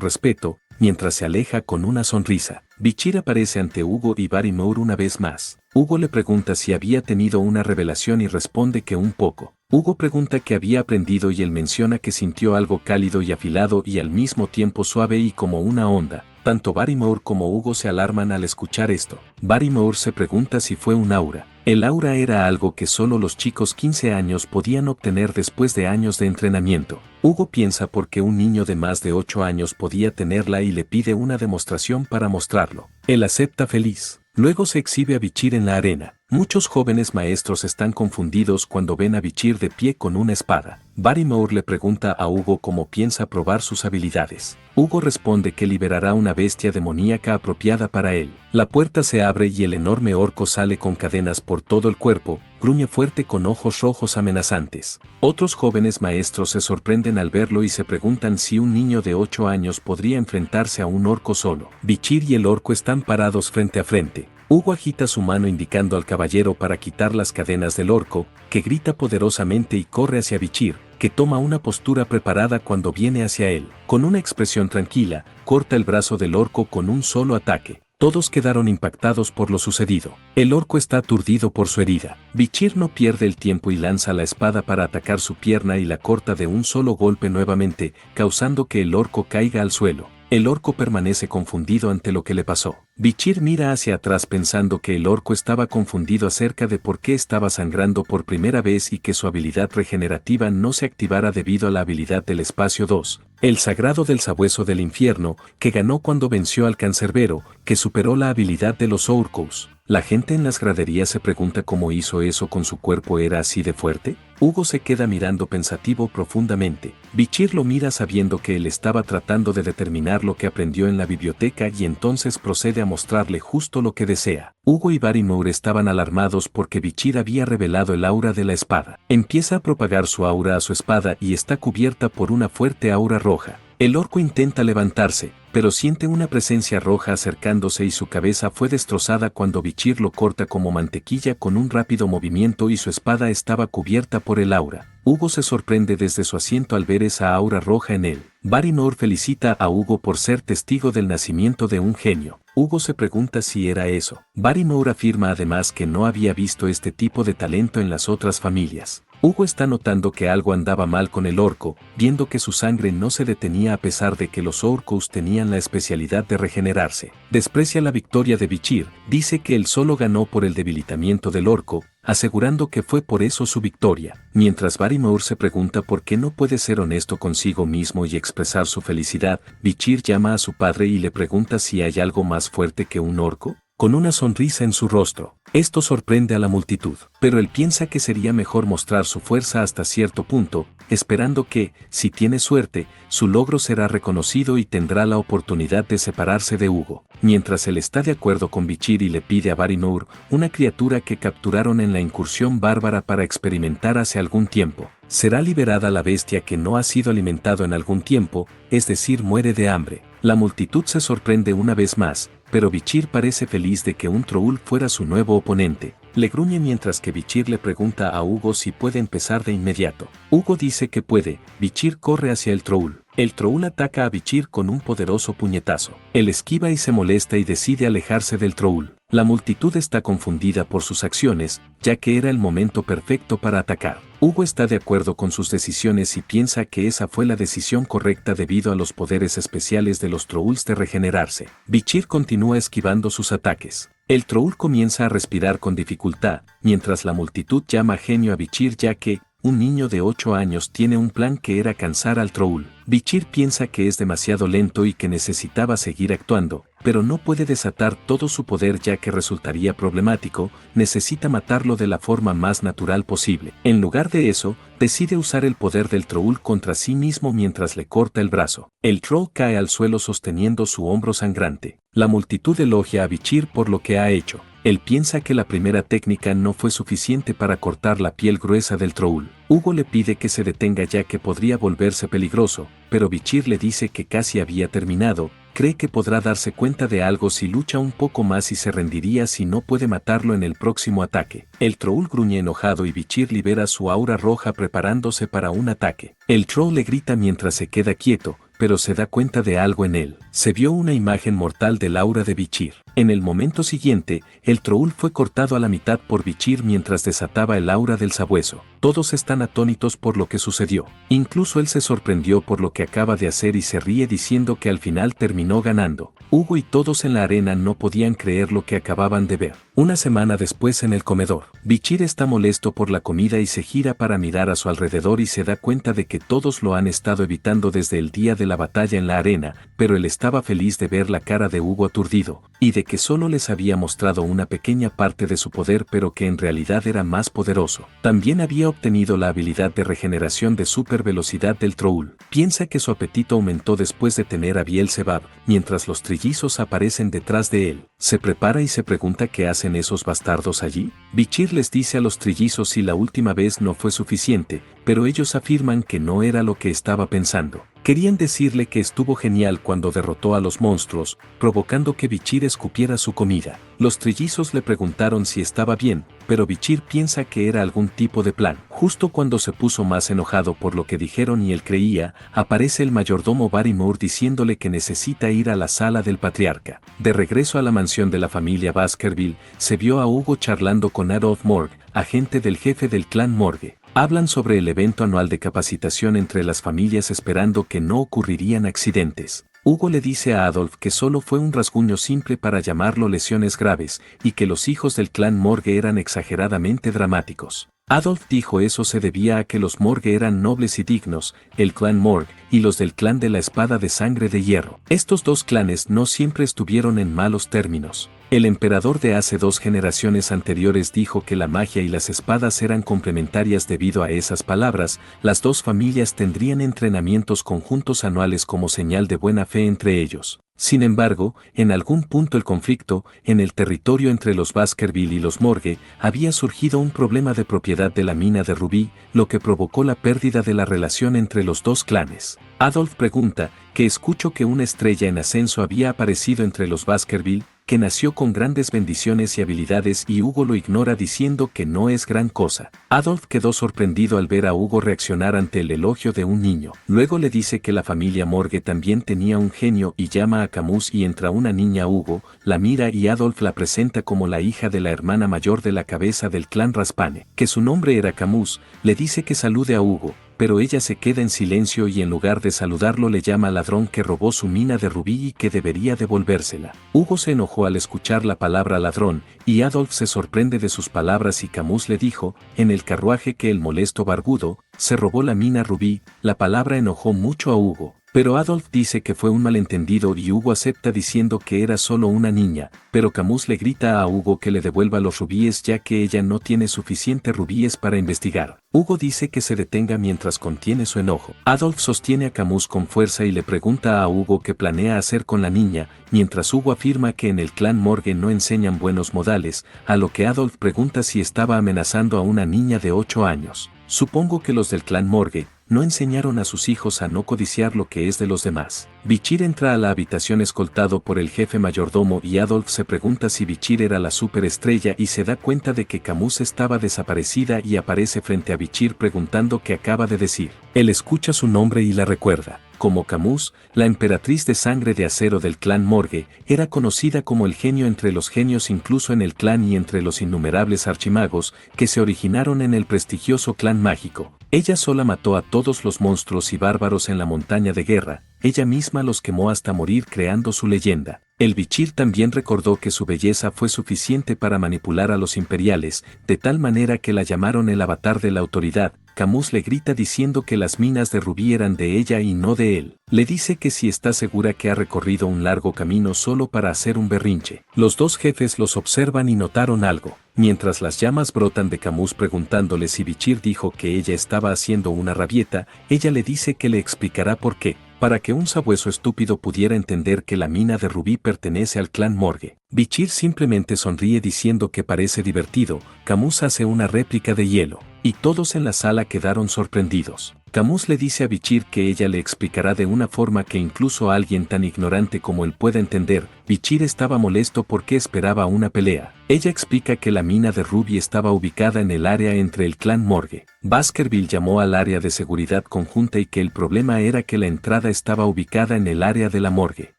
respeto, mientras se aleja con una sonrisa. Bichir aparece ante Hugo y Barrymore una vez más. Hugo le pregunta si había tenido una revelación y responde que un poco. Hugo pregunta qué había aprendido y él menciona que sintió algo cálido y afilado y al mismo tiempo suave y como una onda. Tanto Barrymore como Hugo se alarman al escuchar esto. Barrymore se pregunta si fue un aura. El aura era algo que solo los chicos 15 años podían obtener después de años de entrenamiento. Hugo piensa por qué un niño de más de 8 años podía tenerla y le pide una demostración para mostrarlo. Él acepta feliz. Luego se exhibe a Bichir en la arena. Muchos jóvenes maestros están confundidos cuando ven a Bichir de pie con una espada. Barrymore le pregunta a Hugo cómo piensa probar sus habilidades. Hugo responde que liberará una bestia demoníaca apropiada para él. La puerta se abre y el enorme orco sale con cadenas por todo el cuerpo, gruñe fuerte con ojos rojos amenazantes. Otros jóvenes maestros se sorprenden al verlo y se preguntan si un niño de 8 años podría enfrentarse a un orco solo. Bichir y el orco están parados frente a frente. Hugo agita su mano indicando al caballero para quitar las cadenas del orco, que grita poderosamente y corre hacia Bichir, que toma una postura preparada cuando viene hacia él. Con una expresión tranquila, corta el brazo del orco con un solo ataque. Todos quedaron impactados por lo sucedido. El orco está aturdido por su herida. Bichir no pierde el tiempo y lanza la espada para atacar su pierna y la corta de un solo golpe nuevamente, causando que el orco caiga al suelo. El orco permanece confundido ante lo que le pasó. Bichir mira hacia atrás pensando que el orco estaba confundido acerca de por qué estaba sangrando por primera vez y que su habilidad regenerativa no se activara debido a la habilidad del espacio 2, el sagrado del sabueso del infierno, que ganó cuando venció al cancerbero, que superó la habilidad de los orcos. La gente en las graderías se pregunta cómo hizo eso con su cuerpo, ¿era así de fuerte? Hugo se queda mirando pensativo profundamente. Bichir lo mira sabiendo que él estaba tratando de determinar lo que aprendió en la biblioteca y entonces procede a mostrarle justo lo que desea. Hugo y Barrymore estaban alarmados porque Bichir había revelado el aura de la espada. Empieza a propagar su aura a su espada y está cubierta por una fuerte aura roja. El orco intenta levantarse, pero siente una presencia roja acercándose y su cabeza fue destrozada cuando Bichir lo corta como mantequilla con un rápido movimiento y su espada estaba cubierta por el aura. Hugo se sorprende desde su asiento al ver esa aura roja en él. Barrymore felicita a Hugo por ser testigo del nacimiento de un genio. Hugo se pregunta si era eso. Barrymore afirma además que no había visto este tipo de talento en las otras familias. Hugo está notando que algo andaba mal con el orco, viendo que su sangre no se detenía a pesar de que los orcos tenían la especialidad de regenerarse. Desprecia la victoria de Bichir, dice que él solo ganó por el debilitamiento del orco, asegurando que fue por eso su victoria. Mientras Barrymore se pregunta por qué no puede ser honesto consigo mismo y expresar su felicidad, Bichir llama a su padre y le pregunta si hay algo más fuerte que un orco. Con una sonrisa en su rostro. Esto sorprende a la multitud, pero él piensa que sería mejor mostrar su fuerza hasta cierto punto, esperando que, si tiene suerte, su logro será reconocido y tendrá la oportunidad de separarse de Hugo. Mientras él está de acuerdo con Bichir y le pide a Barrymore, una criatura que capturaron en la incursión bárbara para experimentar hace algún tiempo. Será liberada la bestia que no ha sido alimentado en algún tiempo, es decir, muere de hambre. La multitud se sorprende una vez más, pero Bichir parece feliz de que un troll fuera su nuevo oponente. Le gruñe mientras que Bichir le pregunta a Hugo si puede empezar de inmediato. Hugo dice que puede. Bichir corre hacia el troll. El troll ataca a Bichir con un poderoso puñetazo. Él esquiva y se molesta y decide alejarse del troll. La multitud está confundida por sus acciones, ya que era el momento perfecto para atacar. Hugo está de acuerdo con sus decisiones y piensa que esa fue la decisión correcta debido a los poderes especiales de los trolls de regenerarse. Bichir continúa esquivando sus ataques. El troll comienza a respirar con dificultad, mientras la multitud llama genio a Bichir ya que, un niño de 8 años tiene un plan que era cansar al troll. Bichir piensa que es demasiado lento y que necesitaba seguir actuando, pero no puede desatar todo su poder ya que resultaría problemático, necesita matarlo de la forma más natural posible. En lugar de eso, decide usar el poder del troll contra sí mismo mientras le corta el brazo. El troll cae al suelo sosteniendo su hombro sangrante. La multitud elogia a Bichir por lo que ha hecho. Él piensa que la primera técnica no fue suficiente para cortar la piel gruesa del troll. Hugo le pide que se detenga ya que podría volverse peligroso, pero Bichir le dice que casi había terminado, cree que podrá darse cuenta de algo si lucha un poco más y se rendiría si no puede matarlo en el próximo ataque. El troll gruñe enojado y Bichir libera su aura roja preparándose para un ataque. El troll le grita mientras se queda quieto, pero se da cuenta de algo en él. Se vio una imagen mortal del aura de Bichir. En el momento siguiente, el Troll fue cortado a la mitad por Bichir mientras desataba el aura del sabueso. Todos están atónitos por lo que sucedió. Incluso él se sorprendió por lo que acaba de hacer y se ríe diciendo que al final terminó ganando. Hugo y todos en la arena no podían creer lo que acababan de ver. Una semana después en el comedor, Bichir está molesto por la comida y se gira para mirar a su alrededor y se da cuenta de que todos lo han estado evitando desde el día de la batalla en la arena, pero él estaba feliz de ver la cara de Hugo aturdido, y de que solo les había mostrado una pequeña parte de su poder pero que en realidad era más poderoso. También había obtenido la habilidad de regeneración de super velocidad del Troll. Piensa que su apetito aumentó después de tener a Beelzebub, mientras los trillizos aparecen detrás de él. Se prepara y se pregunta qué hacen esos bastardos allí. Bichir les dice a los trillizos si la última vez no fue suficiente, pero ellos afirman que no era lo que estaba pensando. Querían decirle que estuvo genial cuando derrotó a los monstruos, provocando que Bichir escupiera su comida. Los trillizos le preguntaron si estaba bien, pero Bichir piensa que era algún tipo de plan. Justo cuando se puso más enojado por lo que dijeron y él creía, aparece el mayordomo Barrymore diciéndole que necesita ir a la sala del patriarca. De regreso a la mansión de la familia Baskerville, se vio a Hugo charlando con Adolph Morgue, agente del jefe del clan Morgue. Hablan sobre el evento anual de capacitación entre las familias esperando que no ocurrirían accidentes. Hugo le dice a Adolph que solo fue un rasguño simple para llamarlo lesiones graves y que los hijos del clan Morgue eran exageradamente dramáticos. Adolph dijo eso se debía a que los Morgue eran nobles y dignos, el clan Morgue y los del clan de la espada de sangre de hierro. Estos dos clanes no siempre estuvieron en malos términos. El emperador de hace 2 generaciones anteriores dijo que la magia y las espadas eran complementarias debido a esas palabras. Las dos familias tendrían entrenamientos conjuntos anuales como señal de buena fe entre ellos. Sin embargo, en algún punto el conflicto, en el territorio entre los Baskerville y los Morgue, había surgido un problema de propiedad de la mina de rubí, lo que provocó la pérdida de la relación entre los dos clanes. Adolph pregunta, que escuchó que una estrella en ascenso había aparecido entre los Baskerville, que nació con grandes bendiciones y habilidades y Hugo lo ignora diciendo que no es gran cosa. Adolph quedó sorprendido al ver a Hugo reaccionar ante el elogio de un niño. Luego le dice que la familia Morgue también tenía un genio y llama a Camus y entra una niña. Hugo la mira y Adolph la presenta como la hija de la hermana mayor de la cabeza del clan Raspane, que su nombre era Camus. Le dice que salude a Hugo, pero ella se queda en silencio y en lugar de saludarlo le llama ladrón que robó su mina de rubí y que debería devolvérsela. Hugo se enojó al escuchar la palabra ladrón, y Adolph se sorprende de sus palabras y Camus le dijo, en el carruaje que el molesto barbudo, se robó la mina rubí. La palabra enojó mucho a Hugo. Pero Adolph dice que fue un malentendido y Hugo acepta diciendo que era solo una niña, pero Camus le grita a Hugo que le devuelva los rubíes ya que ella no tiene suficientes rubíes para investigar. Hugo dice que se detenga mientras contiene su enojo. Adolph sostiene a Camus con fuerza y le pregunta a Hugo qué planea hacer con la niña, mientras Hugo afirma que en el clan Morgue no enseñan buenos modales, a lo que Adolph pregunta si estaba amenazando a una niña de 8 años. Supongo que los del clan Morgue no enseñaron a sus hijos a no codiciar lo que es de los demás. Bichir entra a la habitación escoltado por el jefe mayordomo y Adolph se pregunta si Bichir era la superestrella y se da cuenta de que Camus estaba desaparecida y aparece frente a Bichir preguntando qué acaba de decir. Él escucha su nombre y la recuerda. Como Camus, la emperatriz de sangre de acero del clan Morgue, era conocida como el genio entre los genios incluso en el clan y entre los innumerables archimagos que se originaron en el prestigioso clan mágico. Ella sola mató a todos los monstruos y bárbaros en la montaña de guerra, ella misma los quemó hasta morir creando su leyenda. El Bichir también recordó que su belleza fue suficiente para manipular a los imperiales, de tal manera que la llamaron el avatar de la autoridad. Camus le grita diciendo que las minas de rubí eran de ella y no de él. Le dice que si está segura que ha recorrido un largo camino solo para hacer un berrinche. Los dos jefes los observan y notaron algo. Mientras las llamas brotan de Camus preguntándole si Bichir dijo que ella estaba haciendo una rabieta, ella le dice que le explicará por qué, para que un sabueso estúpido pudiera entender que la mina de rubí pertenece al clan Morgue. Bichir simplemente sonríe diciendo que parece divertido. Camus hace una réplica de hielo. y todos en la sala quedaron sorprendidos. Camus le dice a Bichir que ella le explicará de una forma que incluso alguien tan ignorante como él pueda entender. Bichir estaba molesto porque esperaba una pelea. Ella explica que la mina de Ruby estaba ubicada en el área entre el clan Morgue. Baskerville llamó al área de seguridad conjunta y que el problema era que la entrada estaba ubicada en el área de la morgue,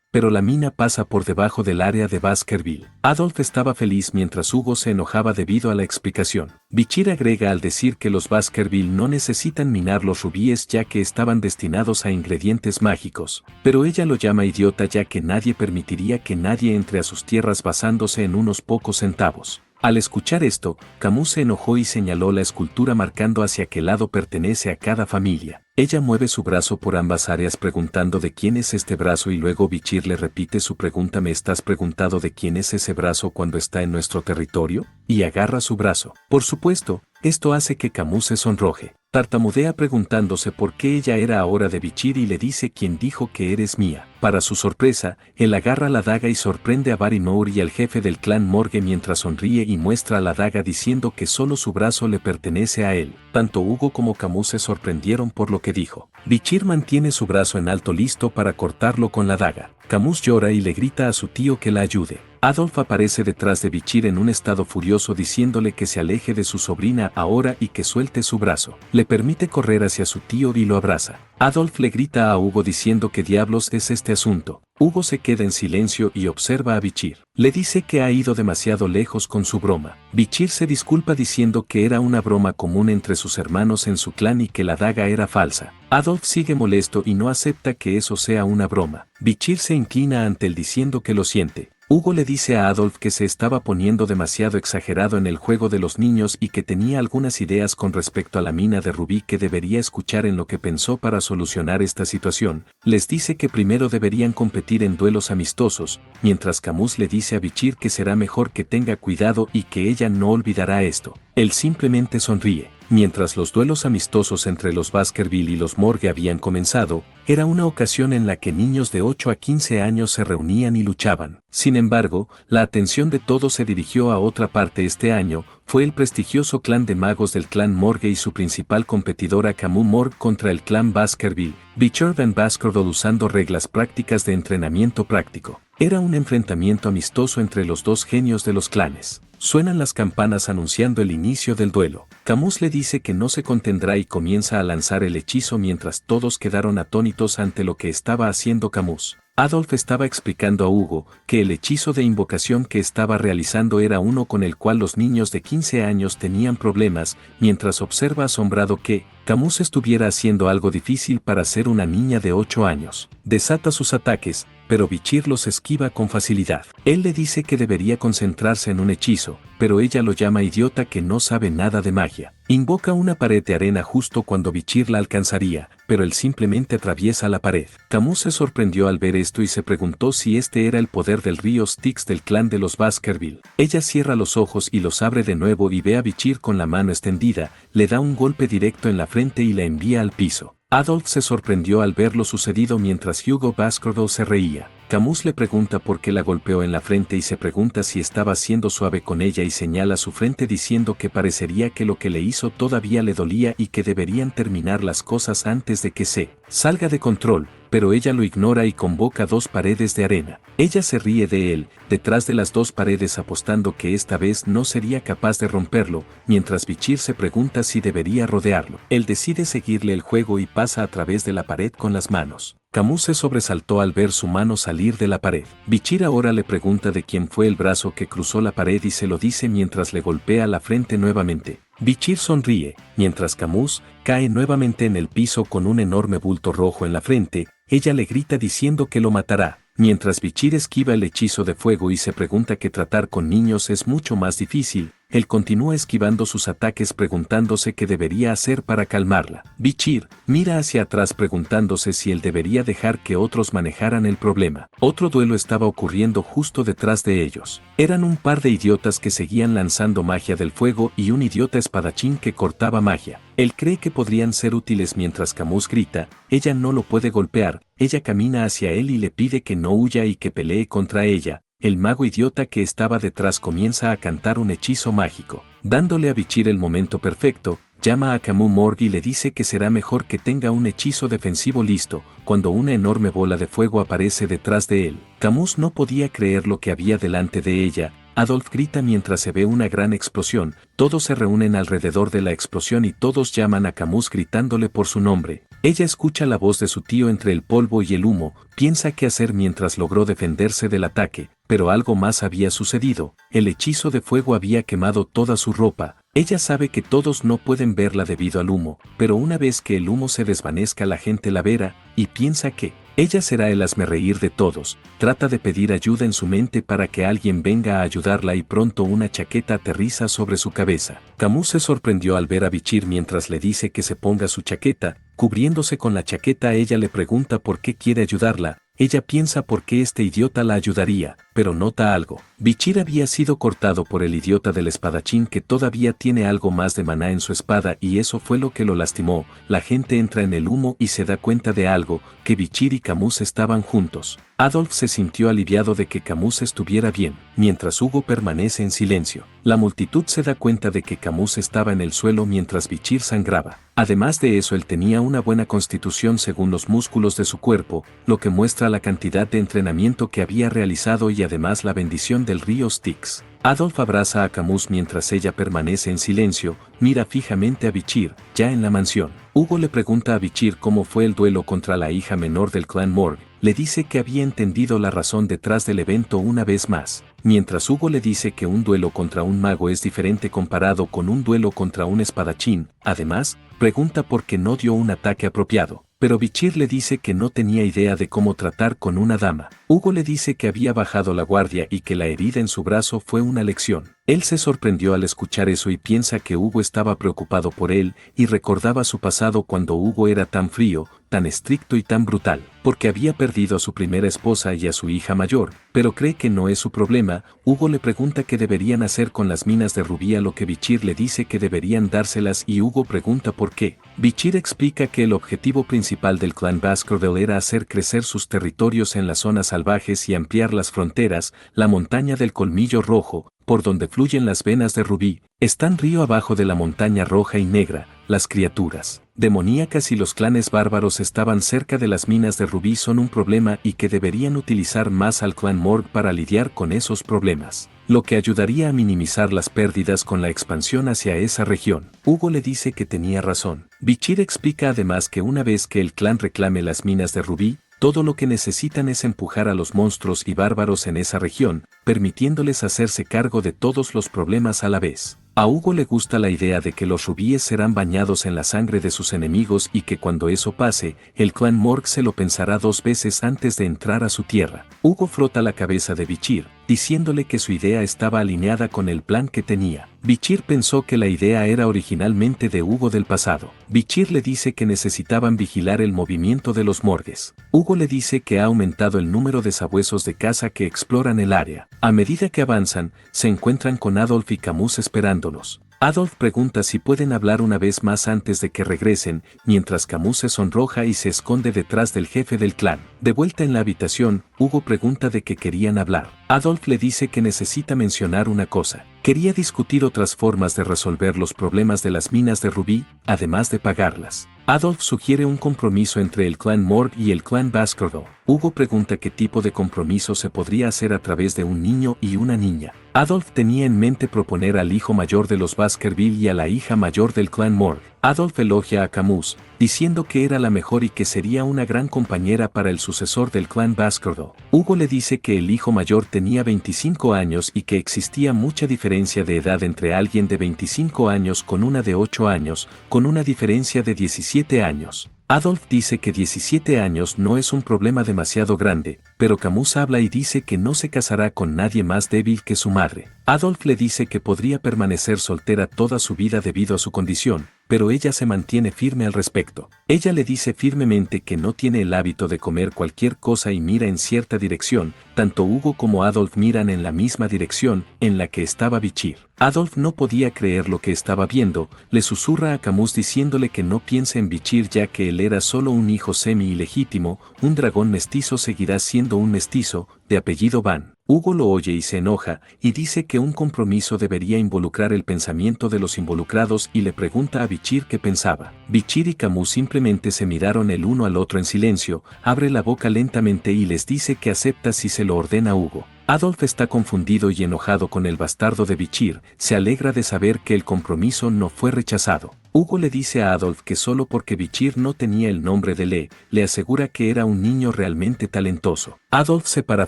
pero la mina pasa por debajo del área de Baskerville. Adolf estaba feliz mientras Hugo se enojaba debido a la explicación. Bichir agrega al decir que los Baskerville no necesitan minar los rubíes ya que estaban destinados a ingredientes mágicos, pero ella lo llama idiota ya que nadie permitiría que nadie entre a sus tierras basándose en unos pocos centavos. Al escuchar esto, Camus se enojó y señaló la escultura marcando hacia qué lado pertenece a cada familia. Ella mueve su brazo por ambas áreas preguntando de quién es este brazo y luego Bichir le repite su pregunta: ¿me estás preguntando de quién es ese brazo cuando está en nuestro territorio? Y agarra su brazo. Por supuesto, esto hace que Camus se sonroje. Tartamudea preguntándose por qué ella era ahora de Bichir y le dice: ¿quién dijo que eres mía? Para su sorpresa, él agarra la daga y sorprende a Barrymore y al jefe del clan Morgue mientras sonríe y muestra la daga diciendo que solo su brazo le pertenece a él. Tanto Hugo como Camus se sorprendieron por lo que dijo. Bichir mantiene su brazo en alto listo para cortarlo con la daga. Camus llora y le grita a su tío que la ayude. Adolf aparece detrás de Bichir en un estado furioso diciéndole que se aleje de su sobrina ahora y que suelte su brazo. Le permite correr hacia su tío y lo abraza. Adolf le grita a Hugo diciendo qué diablos es este asunto. Hugo se queda en silencio y observa a Bichir. Le dice que ha ido demasiado lejos con su broma. Bichir se disculpa diciendo que era una broma común entre sus hermanos en su clan y que la daga era falsa. Adolf sigue molesto y no acepta que eso sea una broma. Bichir se inclina ante él diciendo que lo siente. Hugo le dice a Adolf que se estaba poniendo demasiado exagerado en el juego de los niños y que tenía algunas ideas con respecto a la mina de rubí que debería escuchar en lo que pensó para solucionar esta situación. Les dice que primero deberían competir en duelos amistosos, mientras Camus le dice a Bichir que será mejor que tenga cuidado y que ella no olvidará esto. Él simplemente sonríe. Mientras los duelos amistosos entre los Baskerville y los Morgue habían comenzado, era una ocasión en la que niños de 8 a 15 años se reunían y luchaban. Sin embargo, la atención de todos se dirigió a otra parte este año. Fue el prestigioso clan de magos del clan Morgue y su principal competidora Camus Morgue contra el clan Baskerville, Bichir Van Baskerville, usando reglas prácticas de entrenamiento práctico. Era un enfrentamiento amistoso entre los dos genios de los clanes. Suenan las campanas anunciando el inicio del duelo. Camus le dice que no se contendrá y comienza a lanzar el hechizo mientras todos quedaron atónitos ante lo que estaba haciendo Camus. Adolf estaba explicando a Hugo que el hechizo de invocación que estaba realizando era uno con el cual los niños de 15 años tenían problemas, mientras observa asombrado que Camus estuviera haciendo algo difícil para ser una niña de 8 años. Desata sus ataques, pero Bichir los esquiva con facilidad. Él le dice que debería concentrarse en un hechizo, pero ella lo llama idiota que no sabe nada de magia. Invoca una pared de arena justo cuando Bichir la alcanzaría, pero él simplemente atraviesa la pared. Camus se sorprendió al ver esto y se preguntó si este era el poder del río Styx del clan de los Baskerville. Ella cierra los ojos y los abre de nuevo y ve a Bichir con la mano extendida, le da un golpe directo en la frente y la envía al piso. Adolf se sorprendió al ver lo sucedido mientras Hugo Baskerville se reía. Camus le pregunta por qué la golpeó en la frente y se pregunta si estaba siendo suave con ella y señala su frente diciendo que parecería que lo que le hizo todavía le dolía y que deberían terminar las cosas antes de que se salga de control, pero ella lo ignora y convoca 2 paredes de arena. Ella se ríe de él, detrás de las 2 paredes apostando que esta vez no sería capaz de romperlo, mientras Bichir se pregunta si debería rodearlo. Él decide seguirle el juego y pasa a través de la pared con las manos. Camus se sobresaltó al ver su mano salir de la pared. Bichir ahora le pregunta de quién fue el brazo que cruzó la pared y se lo dice mientras le golpea la frente nuevamente. Bichir sonríe, mientras Camus cae nuevamente en el piso con un enorme bulto rojo en la frente. Ella le grita diciendo que lo matará. Mientras Bichir esquiva el hechizo de fuego y se pregunta que tratar con niños es mucho más difícil, él continúa esquivando sus ataques preguntándose qué debería hacer para calmarla. Bichir mira hacia atrás preguntándose si él debería dejar que otros manejaran el problema. Otro duelo estaba ocurriendo justo detrás de ellos. Eran un par de idiotas que seguían lanzando magia del fuego y un idiota espadachín que cortaba magia. Él cree que podrían ser útiles mientras Camus grita, ella no lo puede golpear. Ella camina hacia él y le pide que no huya y que pelee contra ella. El mago idiota que estaba detrás comienza a cantar un hechizo mágico, dándole a Bichir el momento perfecto, llama a Camus Morg y le dice que será mejor que tenga un hechizo defensivo listo, cuando una enorme bola de fuego aparece detrás de él. Camus no podía creer lo que había delante de ella. Adolf grita mientras se ve una gran explosión, todos se reúnen alrededor de la explosión y todos llaman a Camus gritándole por su nombre. Ella escucha la voz de su tío entre el polvo y el humo, piensa qué hacer mientras logró defenderse del ataque, pero algo más había sucedido, el hechizo de fuego había quemado toda su ropa. Ella sabe que todos no pueden verla debido al humo, pero una vez que el humo se desvanezca la gente la verá, y piensa que ella será el hazmerreír de todos. Trata de pedir ayuda en su mente para que alguien venga a ayudarla y pronto una chaqueta aterriza sobre su cabeza. Camus se sorprendió al ver a Bichir mientras le dice que se ponga su chaqueta. Cubriéndose con la chaqueta ella le pregunta por qué quiere ayudarla. Ella piensa por qué este idiota la ayudaría, pero nota algo. Bichir había sido cortado por el idiota del espadachín que todavía tiene algo más de maná en su espada y eso fue lo que lo lastimó. La gente entra en el humo y se da cuenta de algo, que Bichir y Camus estaban juntos. Adolf se sintió aliviado de que Camus estuviera bien, mientras Hugo permanece en silencio. La multitud se da cuenta de que Camus estaba en el suelo mientras Bichir sangraba. Además de eso él tenía una buena constitución según los músculos de su cuerpo, lo que muestra la cantidad de entrenamiento que había realizado y además la bendición del río Styx. Adolf abraza a Camus mientras ella permanece en silencio, mira fijamente a Bichir, ya en la mansión. Hugo le pregunta a Bichir cómo fue el duelo contra la hija menor del clan Morg, le dice que había entendido la razón detrás del evento una vez más. Mientras Hugo le dice que un duelo contra un mago es diferente comparado con un duelo contra un espadachín, además, pregunta por qué no dio un ataque apropiado. Pero Bichir le dice que no tenía idea de cómo tratar con una dama. Hugo le dice que había bajado la guardia y que la herida en su brazo fue una lección. Él se sorprendió al escuchar eso y piensa que Hugo estaba preocupado por él y recordaba su pasado cuando Hugo era tan frío, tan estricto y tan brutal, porque había perdido a su primera esposa y a su hija mayor, pero cree que no es su problema. Hugo le pregunta qué deberían hacer con las minas de rubí, a lo que Bichir le dice que deberían dárselas y Hugo pregunta por qué. Bichir explica que el objetivo principal del clan Baskerville era hacer crecer sus territorios en las zonas salvajes y ampliar las fronteras. La montaña del colmillo rojo, por donde fluyen las venas de rubí, están río abajo de la montaña roja y negra. Las criaturas demoníacas y los clanes bárbaros estaban cerca de las minas de rubí son un problema y que deberían utilizar más al clan Morg para lidiar con esos problemas, lo que ayudaría a minimizar las pérdidas con la expansión hacia esa región. Hugo le dice que tenía razón. Bichir explica además que una vez que el clan reclame las minas de rubí, todo lo que necesitan es empujar a los monstruos y bárbaros en esa región, permitiéndoles hacerse cargo de todos los problemas a la vez. A Hugo le gusta la idea de que los rubíes serán bañados en la sangre de sus enemigos y que cuando eso pase, el clan Morg se lo pensará dos veces antes de entrar a su tierra. Hugo frota la cabeza de Bichir, diciéndole que su idea estaba alineada con el plan que tenía. Bichir pensó que la idea era originalmente de Hugo del pasado. Bichir le dice que necesitaban vigilar el movimiento de los morgues. Hugo le dice que ha aumentado el número de sabuesos de caza que exploran el área. A medida que avanzan, se encuentran con Adolf y Camus esperándolos. Adolf pregunta si pueden hablar una vez más antes de que regresen, mientras Camus se sonroja y se esconde detrás del jefe del clan. De vuelta en la habitación, Hugo pregunta de qué querían hablar. Adolf le dice que necesita mencionar una cosa. Quería discutir otras formas de resolver los problemas de las minas de rubí, además de pagarlas. Adolf sugiere un compromiso entre el clan Morg y el clan Baskerville. Hugo pregunta qué tipo de compromiso se podría hacer a través de un niño y una niña. Adolf tenía en mente proponer al hijo mayor de los Baskerville y a la hija mayor del clan Morg. Adolf elogia a Camus, diciendo que era la mejor y que sería una gran compañera para el sucesor del clan Baskerville. Hugo le dice que el hijo mayor tenía 25 años y que existía mucha diferencia de edad entre alguien de 25 años con una de 8 años, con una diferencia de 17 años. Adolf dice que 17 años no es un problema demasiado grande, pero Camus habla y dice que no se casará con nadie más débil que su madre. Adolf le dice que podría permanecer soltera toda su vida debido a su condición, pero ella se mantiene firme al respecto. Ella le dice firmemente que no tiene el hábito de comer cualquier cosa y mira en cierta dirección. Tanto Hugo como Adolf miran en la misma dirección en la que estaba Bichir. Adolf no podía creer lo que estaba viendo, le susurra a Camus diciéndole que no piense en Bichir ya que él era solo un hijo semi-ilegítimo. Un dragón mestizo seguirá siendo un mestizo, de apellido Van. Hugo lo oye y se enoja, y dice que un compromiso debería involucrar el pensamiento de los involucrados y le pregunta a Bichir qué pensaba. Bichir y Camus simplemente se miraron el uno al otro en silencio, abre la boca lentamente y les dice que acepta si se lo ordena Hugo. Adolf está confundido y enojado con el bastardo de Bichir, se alegra de saber que el compromiso no fue rechazado. Hugo le dice a Adolf que solo porque Bichir no tenía el nombre de le asegura que era un niño realmente talentoso. Adolf se para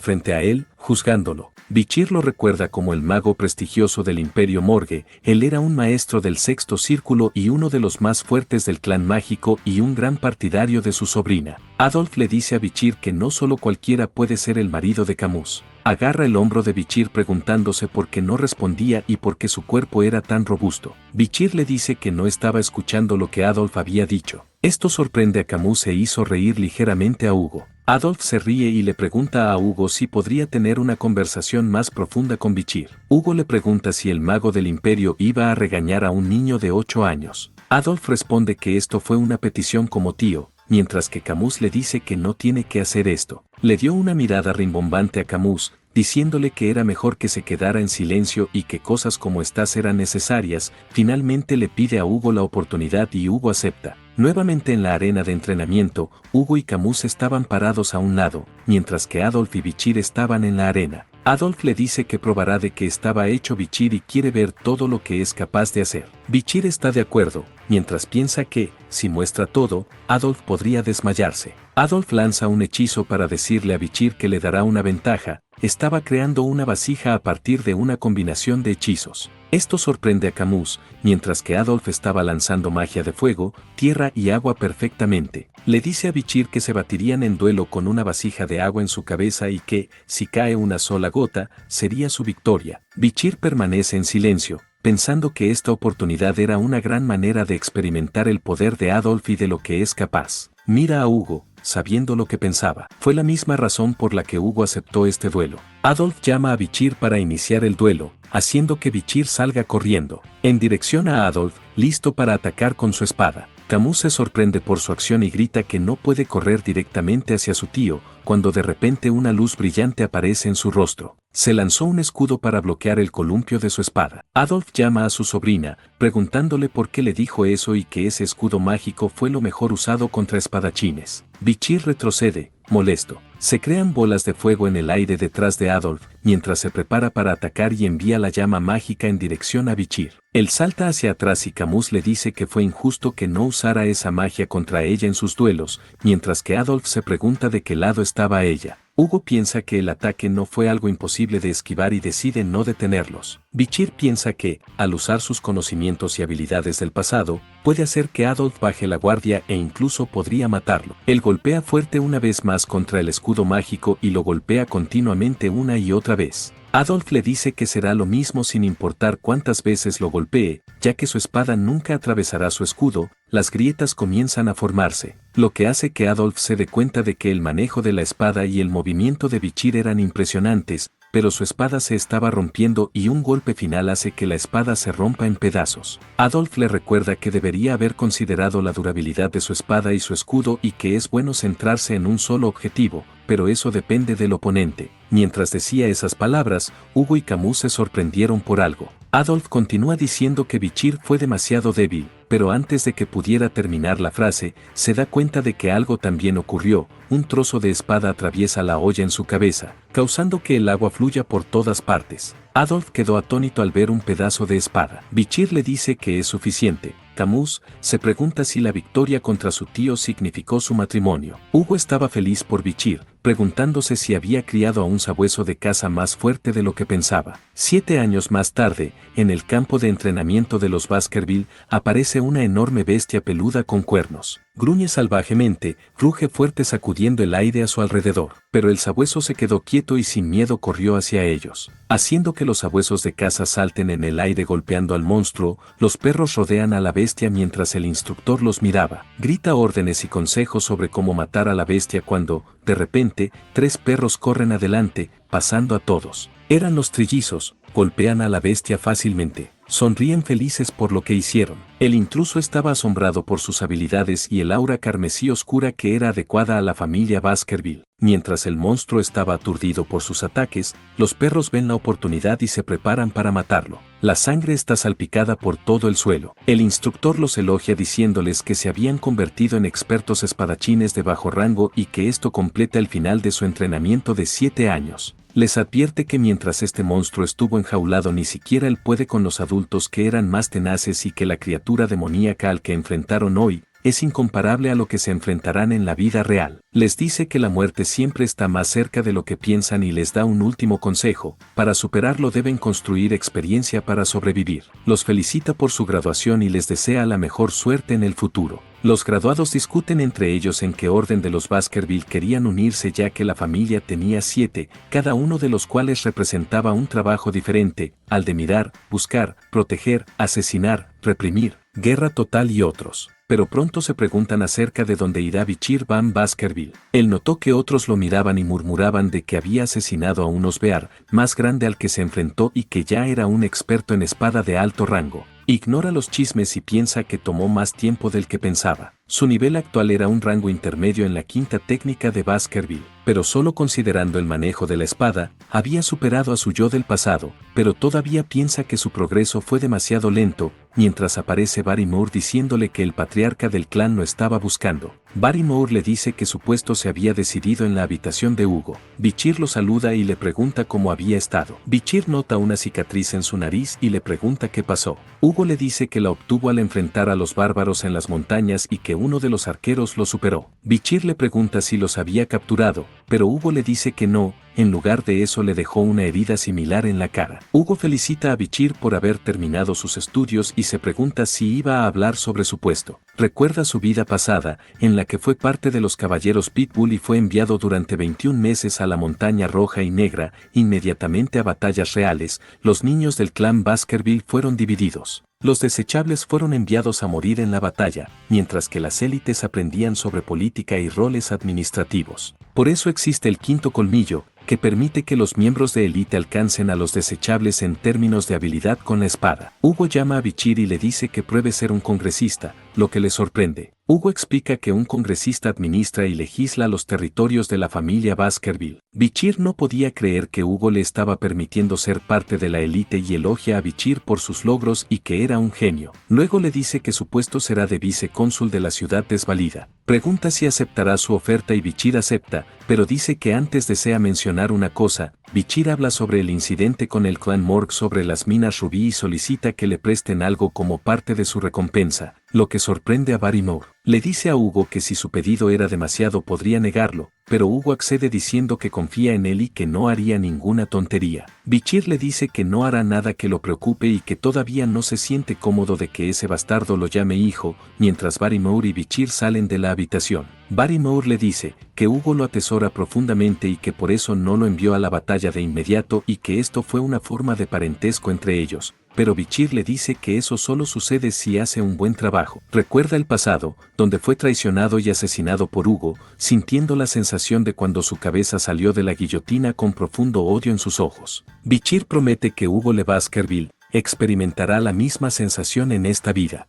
frente a él, juzgándolo. Bichir lo recuerda como el mago prestigioso del Imperio Morgue, él era un maestro del sexto círculo y uno de los más fuertes del clan mágico y un gran partidario de su sobrina. Adolf le dice a Bichir que no solo cualquiera puede ser el marido de Camus. Agarra el hombro de Bichir preguntándose por qué no respondía y por qué su cuerpo era tan robusto. Bichir le dice que no estaba escuchando lo que Adolf había dicho. Esto sorprende a Camus e hizo reír ligeramente a Hugo. Adolf se ríe y le pregunta a Hugo si podría tener una conversación más profunda con Bichir. Hugo le pregunta si el mago del imperio iba a regañar a un niño de 8 años. Adolf responde que esto fue una petición como tío, mientras que Camus le dice que no tiene que hacer esto. Le dio una mirada rimbombante a Camus, diciéndole que era mejor que se quedara en silencio y que cosas como estas eran necesarias. Finalmente le pide a Hugo la oportunidad y Hugo acepta. Nuevamente en la arena de entrenamiento, Hugo y Camus estaban parados a un lado, mientras que Adolf y Bichir estaban en la arena. Adolf le dice que probará de que estaba hecho Bichir y quiere ver todo lo que es capaz de hacer. Bichir está de acuerdo, mientras piensa que, si muestra todo, Adolf podría desmayarse. Adolf lanza un hechizo para decirle a Bichir que le dará una ventaja. Estaba creando una vasija a partir de una combinación de hechizos. Esto sorprende a Camus, mientras que Adolf estaba lanzando magia de fuego, tierra y agua perfectamente. Le dice a Bichir que se batirían en duelo con una vasija de agua en su cabeza y que, si cae una sola gota, sería su victoria. Bichir permanece en silencio, pensando que esta oportunidad era una gran manera de experimentar el poder de Adolf y de lo que es capaz. Mira a Hugo, sabiendo lo que pensaba. Fue la misma razón por la que Hugo aceptó este duelo. Adolf llama a Bichir para iniciar el duelo, haciendo que Bichir salga corriendo, en dirección a Adolf, listo para atacar con su espada. Camus se sorprende por su acción y grita que no puede correr directamente hacia su tío, cuando de repente una luz brillante aparece en su rostro. Se lanzó un escudo para bloquear el columpio de su espada. Adolf llama a su sobrina, preguntándole por qué le dijo eso y que ese escudo mágico fue lo mejor usado contra espadachines. Bichir retrocede, molesto. Se crean bolas de fuego en el aire detrás de Adolf, mientras se prepara para atacar y envía la llama mágica en dirección a Bichir. Él salta hacia atrás y Camus le dice que fue injusto que no usara esa magia contra ella en sus duelos, mientras que Adolf se pregunta de qué lado estaba ella. Hugo piensa que el ataque no fue algo imposible de esquivar y decide no detenerlos. Bichir piensa que, al usar sus conocimientos y habilidades del pasado, puede hacer que Adolf baje la guardia e incluso podría matarlo. Él golpea fuerte una vez más contra el escudo mágico y lo golpea continuamente una y otra vez. Adolf le dice que será lo mismo sin importar cuántas veces lo golpee, ya que su espada nunca atravesará su escudo. Las grietas comienzan a formarse, lo que hace que Adolf se dé cuenta de que el manejo de la espada y el movimiento de Bichir eran impresionantes, pero su espada se estaba rompiendo y un golpe final hace que la espada se rompa en pedazos. Adolf le recuerda que debería haber considerado la durabilidad de su espada y su escudo y que es bueno centrarse en un solo objetivo, pero eso depende del oponente. Mientras decía esas palabras, Hugo y Camus se sorprendieron por algo. Adolf continúa diciendo que Bichir fue demasiado débil, pero antes de que pudiera terminar la frase, se da cuenta de que algo también ocurrió. Un trozo de espada atraviesa la olla en su cabeza, causando que el agua fluya por todas partes. Adolf quedó atónito al ver un pedazo de espada. Bichir le dice que es suficiente. Camus se pregunta si la victoria contra su tío significó su matrimonio. Hugo estaba feliz por Bichir, preguntándose si había criado a un sabueso de caza más fuerte de lo que pensaba. 7 años más tarde, en el campo de entrenamiento de los Baskerville, aparece una enorme bestia peluda con cuernos. Gruñe salvajemente, ruge fuerte sacudiendo el aire a su alrededor, pero el sabueso se quedó quieto y sin miedo corrió hacia ellos. Haciendo que los sabuesos de caza salten en el aire golpeando al monstruo, los perros rodean a la bestia mientras el instructor los miraba. Grita órdenes y consejos sobre cómo matar a la bestia cuando, de repente, 3 perros corren adelante, pasando a todos. Eran los trillizos, golpean a la bestia fácilmente. sonríen felices por lo que hicieron. El intruso estaba asombrado por sus habilidades y el aura carmesí oscura que era adecuada a la familia Baskerville. Mientras el monstruo estaba aturdido por sus ataques, los perros ven la oportunidad y se preparan para matarlo. La sangre está salpicada por todo el suelo. El instructor los elogia diciéndoles que se habían convertido en expertos espadachines de bajo rango y que esto completa el final de su entrenamiento de 7 años. Les advierte que mientras este monstruo estuvo enjaulado ni siquiera él puede con los adultos que eran más tenaces y que la criatura demoníaca al que enfrentaron hoy es incomparable a lo que se enfrentarán en la vida real. Les dice que la muerte siempre está más cerca de lo que piensan y les da un último consejo: para superarlo deben construir experiencia para sobrevivir. Los felicita por su graduación y les desea la mejor suerte en el futuro. Los graduados discuten entre ellos en qué orden de los Baskerville querían unirse, ya que la familia tenía 7, cada uno de los cuales representaba un trabajo diferente: al de mirar, buscar, proteger, asesinar, reprimir, guerra total y otros. Pero pronto se preguntan acerca de dónde irá Bichir Van Baskerville. Él notó que otros lo miraban y murmuraban de que había asesinado a un Osbear más grande al que se enfrentó y que ya era un experto en espada de alto rango. Ignora los chismes y piensa que tomó más tiempo del que pensaba. Su nivel actual era un rango intermedio en la quinta técnica de Baskerville, pero solo considerando el manejo de la espada, había superado a su yo del pasado, pero todavía piensa que su progreso fue demasiado lento, mientras aparece Barrymore diciéndole que el patriarca del clan lo estaba buscando. Barrymore le dice que su puesto se había decidido en la habitación de Hugo. Bichir lo saluda y le pregunta cómo había estado. Bichir nota una cicatriz en su nariz y le pregunta qué pasó. Hugo le dice que la obtuvo al enfrentar a los bárbaros en las montañas y que uno de los arqueros lo superó. Bichir le pregunta si los había capturado, pero Hugo le dice que no. En lugar de eso le dejó una herida similar en la cara. Hugo felicita a Bichir por haber terminado sus estudios y se pregunta si iba a hablar sobre su puesto. Recuerda su vida pasada, en la que fue parte de los caballeros Pitbull y fue enviado durante 21 meses a la Montaña Roja y Negra, inmediatamente a batallas reales. Los niños del clan Baskerville fueron divididos. Los desechables fueron enviados a morir en la batalla, mientras que las élites aprendían sobre política y roles administrativos. Por eso existe el quinto colmillo, que permite que los miembros de élite alcancen a los desechables en términos de habilidad con la espada. Hugo llama a Bichir y le dice que pruebe ser un congresista, lo que le sorprende. Hugo explica que un congresista administra y legisla los territorios de la familia Baskerville. Bichir no podía creer que Hugo le estaba permitiendo ser parte de la élite y elogia a Bichir por sus logros y que era un genio. Luego le dice que su puesto será de vicecónsul de la ciudad desvalida. Pregunta si aceptará su oferta y Bichir acepta, pero dice que antes desea mencionar una cosa. Bichir habla sobre el incidente con el clan Morg sobre las minas rubí y solicita que le presten algo como parte de su recompensa, lo que sorprende a Barrymore. Le dice a Hugo que si su pedido era demasiado podría negarlo, pero Hugo accede diciendo que confía en él y que no haría ninguna tontería. Bichir le dice que no hará nada que lo preocupe y que todavía no se siente cómodo de que ese bastardo lo llame hijo, mientras Barrymore y Bichir salen de la habitación. Barrymore le dice que Hugo lo atesora profundamente y que por eso no lo envió a la batalla de inmediato y que esto fue una forma de parentesco entre ellos. Pero Bichir le dice que eso solo sucede si hace un buen trabajo. Recuerda el pasado, donde fue traicionado y asesinado por Hugo, sintiendo la sensación de cuando su cabeza salió de la guillotina con profundo odio en sus ojos. Bichir promete que Hugo Le Baskerville experimentará la misma sensación en esta vida.